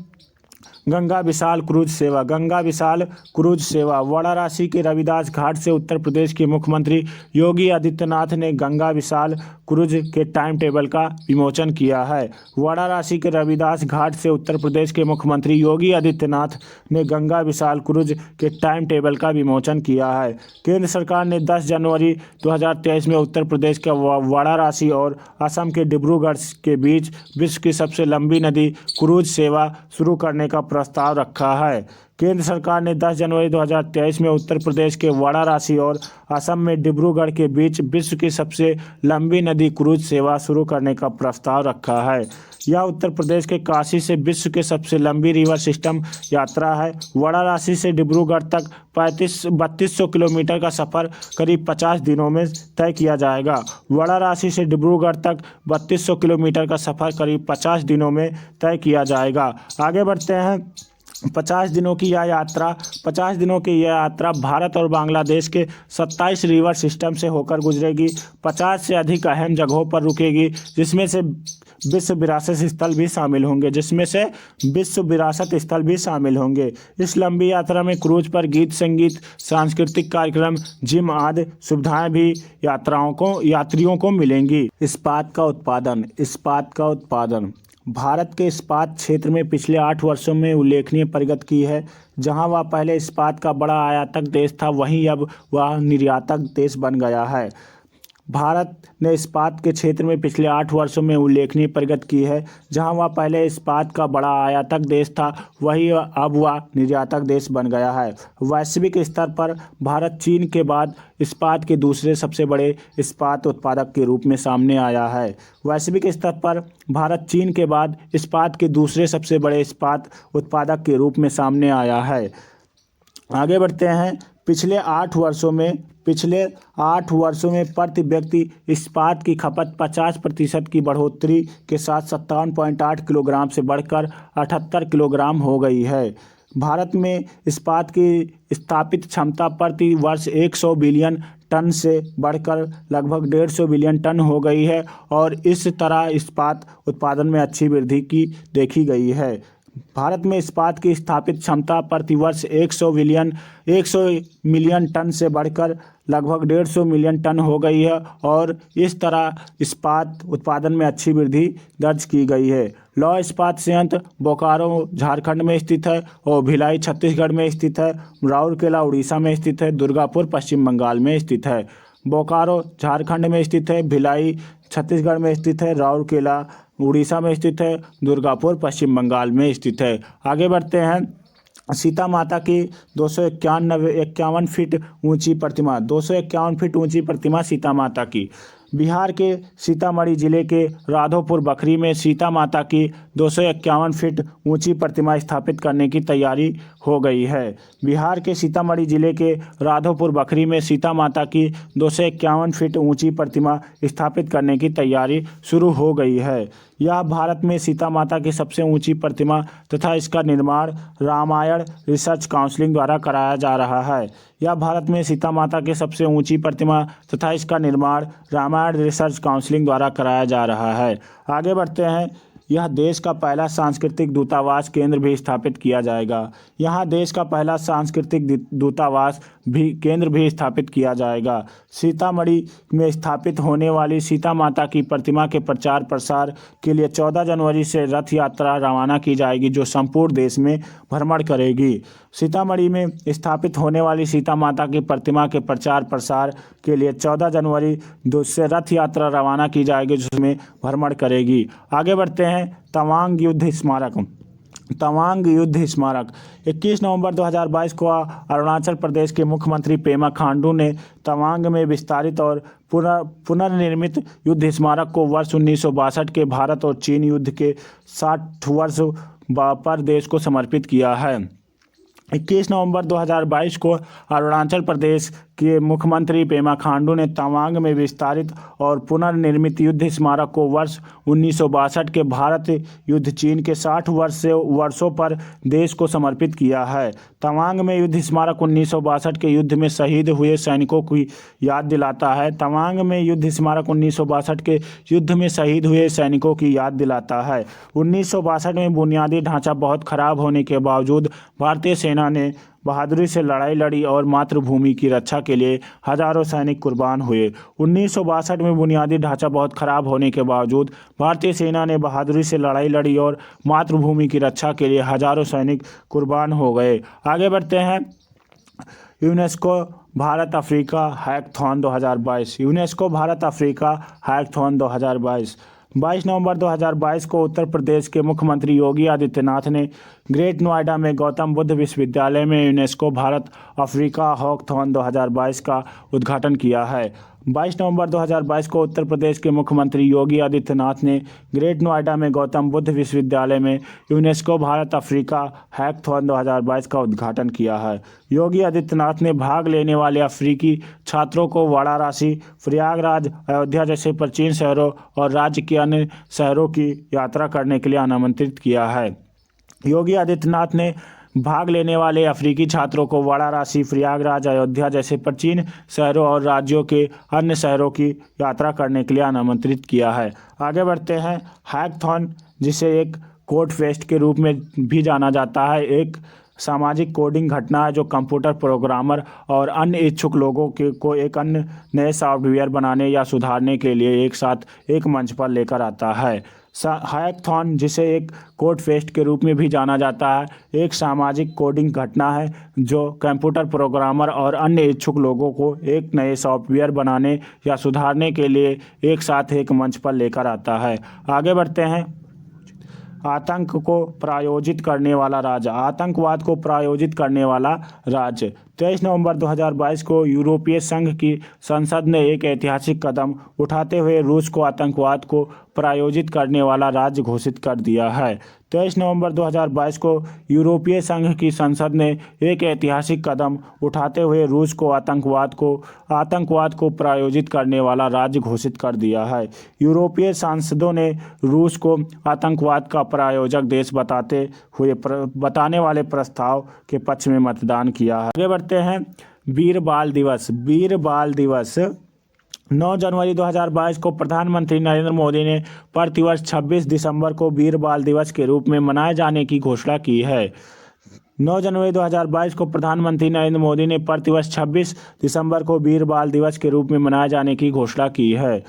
गंगा विशाल क्रूज सेवा। गंगा विशाल क्रूज सेवा वाराणसी के रविदास घाट से उत्तर प्रदेश के मुख्यमंत्री योगी आदित्यनाथ ने गंगा विशाल क्रूज के टाइम टेबल का विमोचन किया है। वाराणसी के रविदास घाट से उत्तर प्रदेश के मुख्यमंत्री योगी आदित्यनाथ ने गंगा विशाल क्रूज के टाइम टेबल का विमोचन किया है। केंद्र सरकार ने 10 जनवरी 2023 में उत्तर प्रदेश के वाराणसी और असम के डिब्रूगढ़ के बीच विश्व की सबसे लंबी नदी क्रूज सेवा शुरू करने का प्रस्ताव रखा है। केंद्र सरकार ने 10 जनवरी 2023 में उत्तर प्रदेश के वाराणसी और असम में डिब्रूगढ़ के बीच विश्व की सबसे लंबी नदी क्रूज सेवा शुरू करने का प्रस्ताव रखा है। यह उत्तर प्रदेश के काशी से विश्व के सबसे लंबी रिवर सिस्टम यात्रा है। वाराणसी से डिब्रूगढ़ तक 3200 किलोमीटर का सफ़र करीब 50 दिनों में तय किया जाएगा। वाराणसी से डिब्रूगढ़ तक 3200 किलोमीटर का सफ़र करीब 50 दिनों में तय किया जाएगा। आगे बढ़ते हैं। 50 दिनों की यह यात्रा भारत और बांग्लादेश के 27 रिवर सिस्टम से होकर गुजरेगी। 50 से अधिक अहम जगहों पर रुकेगी, जिसमें से विश्व विरासत स्थल भी शामिल होंगे। इस लंबी यात्रा में क्रूज पर गीत संगीत, सांस्कृतिक कार्यक्रम, जिम आदि सुविधाएं भी यात्रियों को मिलेंगी। इस्पात का उत्पादन भारत के इस्पात क्षेत्र में पिछले 8 वर्षों में उल्लेखनीय प्रगति की है। जहां वह पहले इस्पात का बड़ा आयातक देश था, वहीं अब वह निर्यातक देश बन गया है। भारत ने इस्पात के क्षेत्र में पिछले 8 वर्षों में उल्लेखनीय प्रगति की है। जहां वह पहले इस्पात का बड़ा आयातक देश था, वहीं अब वह निर्यातक देश बन गया है। वैश्विक स्तर पर भारत चीन के बाद इस्पात के दूसरे सबसे बड़े इस्पात उत्पादक के रूप में सामने आया है। वैश्विक स्तर पर भारत चीन के बाद इस्पात के दूसरे सबसे बड़े इस्पात उत्पादक के रूप में सामने आया है। आगे बढ़ते हैं। पिछले 8 वर्षों में प्रति व्यक्ति इस्पात की खपत 50% की बढ़ोतरी के साथ 57.8 किलोग्राम से बढ़कर 78 किलोग्राम हो गई है। भारत में इस्पात की स्थापित क्षमता प्रति वर्ष 100 बिलियन टन से बढ़कर लगभग 150 बिलियन टन हो गई है और इस तरह इस्पात उत्पादन में अच्छी वृद्धि की देखी गई है। भारत में इस्पात की स्थापित क्षमता प्रति वर्ष 100 मिलियन टन से बढ़कर लगभग 150 मिलियन टन हो गई है और इस तरह इस्पात उत्पादन में अच्छी वृद्धि दर्ज की गई है। लौह इस्पात संयंत्र बोकारो झारखंड में स्थित है और भिलाई छत्तीसगढ़ में स्थित है। राउरकेला उड़ीसा में स्थित है। दुर्गापुर पश्चिम बंगाल में स्थित है। बोकारो झारखंड में स्थित है। भिलाई छत्तीसगढ़ में स्थित है। राउरकेला उड़ीसा में स्थित है। दुर्गापुर पश्चिम बंगाल में स्थित है। आगे बढ़ते हैं। सीता माता की 251 फीट ऊंची प्रतिमा 251 फीट ऊंची प्रतिमा सीता माता की बिहार के सीतामढ़ी जिले के राधोपुर बखरी में सीता माता की 251 फीट ऊंची प्रतिमा स्थापित करने की तैयारी हो गई है। बिहार के सीतामढ़ी जिले के राधोपुर बखरी में सीता माता की 251 फीट ऊंची प्रतिमा स्थापित करने की तैयारी शुरू हो गई है। यह भारत में सीता माता की सबसे ऊंची प्रतिमा तथा इसका निर्माण रामायण रिसर्च काउंसिल द्वारा कराया जा रहा है। यह भारत में सीता माता की सबसे ऊंची प्रतिमा तथा इसका निर्माण रामायण रिसर्च काउंसिल द्वारा कराया जा रहा है। आगे बढ़ते हैं। यह देश का पहला सांस्कृतिक दूतावास केंद्र भी स्थापित किया जाएगा। यहाँ देश का पहला सांस्कृतिक दूतावास केंद्र भी स्थापित किया जाएगा। सीतामढ़ी में स्थापित होने वाली सीता माता की प्रतिमा के प्रचार प्रसार के लिए 14 जनवरी से रथ यात्रा रवाना की जाएगी, जो संपूर्ण देश में भ्रमण करेगी। सीतामढ़ी में स्थापित होने वाली सीता माता की प्रतिमा के प्रचार प्रसार के लिए 14 जनवरी से रथ यात्रा रवाना की जाएगी, जिसमें भ्रमण करेगी। आगे बढ़ते हैं। तवांग युद्ध स्मारक 21 नवंबर 2022 को अरुणाचल प्रदेश के मुख्यमंत्री पेमा खांडू ने तवांग में विस्तारित और पुनर्निर्मित युद्ध स्मारक को वर्ष 1962 के भारत और चीन युद्ध के 60 वर्ष पर देश को समर्पित किया है। 21 नवंबर 2022 को अरुणाचल प्रदेश के मुख्यमंत्री पेमा खांडू ने तवांग में विस्तारित और पुनर्निर्मित युद्ध स्मारक को वर्ष 1962 के भारत युद्ध चीन के 60 वर्षों पर देश को समर्पित किया है। तवांग में युद्ध स्मारक 1962 के युद्ध में शहीद हुए सैनिकों की याद दिलाता है। तवांग में युद्ध स्मारक 1962 के युद्ध में शहीद हुए सैनिकों की याद दिलाता है। 1962 में बुनियादी ढांचा बहुत खराब होने के बावजूद भारतीय सेना ने बहादुरी से लड़ाई लड़ी और मातृभूमि की रक्षा के लिए हजारों सैनिक कुर्बान हुए। 1962 में बुनियादी ढांचा बहुत खराब होने के बावजूद भारतीय सेना ने बहादुरी से लड़ाई लड़ी और मातृभूमि की रक्षा के लिए हजारों सैनिक कुर्बान हो गए। आगे बढ़ते हैं। UNESCO Bharat Africa hackathon 2022 UNESCO Bharat Africa hackathon 2022 22 नवंबर 2022 को उत्तर प्रदेश के मुख्यमंत्री योगी आदित्यनाथ ने ग्रेट नोएडा में गौतम बुद्ध विश्वविद्यालय में यूनेस्को भारत अफ्रीका हैकथॉन 2022 का उद्घाटन किया है। 22 नवंबर 2022 को उत्तर प्रदेश के मुख्यमंत्री योगी आदित्यनाथ ने ग्रेट नोएडा में गौतम बुद्ध विश्वविद्यालय में यूनेस्को भारत अफ्रीका हैकथॉन 2022 का उद्घाटन किया है। योगी आदित्यनाथ ने भाग लेने वाले अफ्रीकी छात्रों को वाराणसी, प्रयागराज, अयोध्या जैसे प्राचीन शहरों और राज्य के अन्य शहरों की यात्रा करने के लिए आमंत्रित किया है। योगी आदित्यनाथ ने भाग लेने वाले अफ्रीकी छात्रों को वाराणसी, प्रयागराज, अयोध्या जैसे प्राचीन शहरों और राज्यों के अन्य शहरों की यात्रा करने के लिए आमंत्रित किया है। आगे बढ़ते हैं। हैकाथॉन, जिसे एक कोड फेस्ट के रूप में भी जाना जाता है, एक सामाजिक कोडिंग घटना है जो कंप्यूटर प्रोग्रामर और अन्य इच्छुक लोगों को एक अन्य नए सॉफ्टवेयर बनाने या सुधारने के लिए एक साथ एक मंच पर लेकर आता है। हैकाथॉन, जिसे एक कोड फेस्ट के रूप में भी जाना जाता है, एक सामाजिक कोडिंग घटना है जो कंप्यूटर प्रोग्रामर और अन्य इच्छुक लोगों को एक नए सॉफ्टवेयर बनाने या सुधारने के लिए एक साथ एक मंच पर लेकर आता है। आगे बढ़ते हैं। आतंक को प्रायोजित करने वाला राज्य, आतंकवाद को प्रायोजित करने वाला राज्य। 23 नवंबर 2022 को यूरोपीय संघ की संसद ने एक ऐतिहासिक कदम उठाते हुए रूस को आतंकवाद को प्रायोजित करने वाला राज्य घोषित कर दिया है। 23 नवंबर 2022 को यूरोपीय संघ की संसद ने एक ऐतिहासिक कदम उठाते हुए रूस को आतंकवाद को प्रायोजित करने वाला राज्य घोषित कर दिया है। यूरोपीय सांसदों ने रूस को आतंकवाद का प्रायोजक देश बताने वाले प्रस्ताव के पक्ष में मतदान किया है। आगे बढ़ते हैं। वीर बाल दिवस। वीर बाल दिवस 9 जनवरी 2022 को प्रधानमंत्री नरेंद्र मोदी ने प्रतिवर्ष 26 दिसंबर को वीर बाल दिवस के रूप में मनाए जाने की घोषणा की है। 9 जनवरी 2022 को प्रधानमंत्री नरेंद्र मोदी ने प्रतिवर्ष 26 दिसंबर को वीर बाल दिवस के रूप में मनाए जाने की घोषणा की है।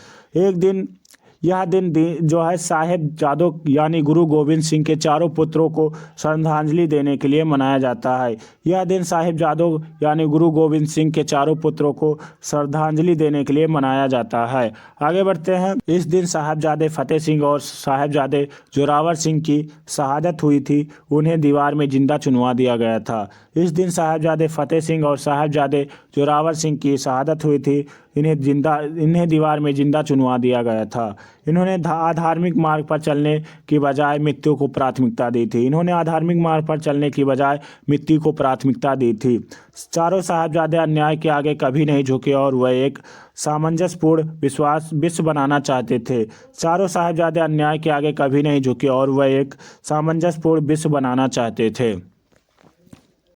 यह दिन जो है साहिबजादों यानी गुरु गोविंद सिंह के चारों पुत्रों को श्रद्धांजलि देने के लिए मनाया जाता है। यह दिन साहिबजादों यानी गुरु गोविंद सिंह के चारों पुत्रों को श्रद्धांजलि देने के लिए मनाया जाता है। आगे बढ़ते हैं। इस दिन साहिबजादे फतेह सिंह और साहिबजादे जोरावर सिंह की शहादत हुई थी। उन्हें दीवार में जिंदा चुनवा दिया गया था। इस दिन साहिबजादे फतेह सिंह और साहिबजादे जोरावर सिंह की शहादत हुई थी। इन्हें दीवार में जिंदा चुनवा दिया गया था। इन्होंने आधार्मिक मार्ग पर चलने की बजाय मृत्यु को प्राथमिकता दी थी। चारों साहिबजादे अन्याय के आगे कभी नहीं झुके और वह एक सामंजस्यपूर्ण विश्व बनाना चाहते थे। चारों साहिबजादे अन्याय के आगे कभी नहीं झुके और वह एक सामंजस्यपूर्ण विश्व बनाना चाहते थे।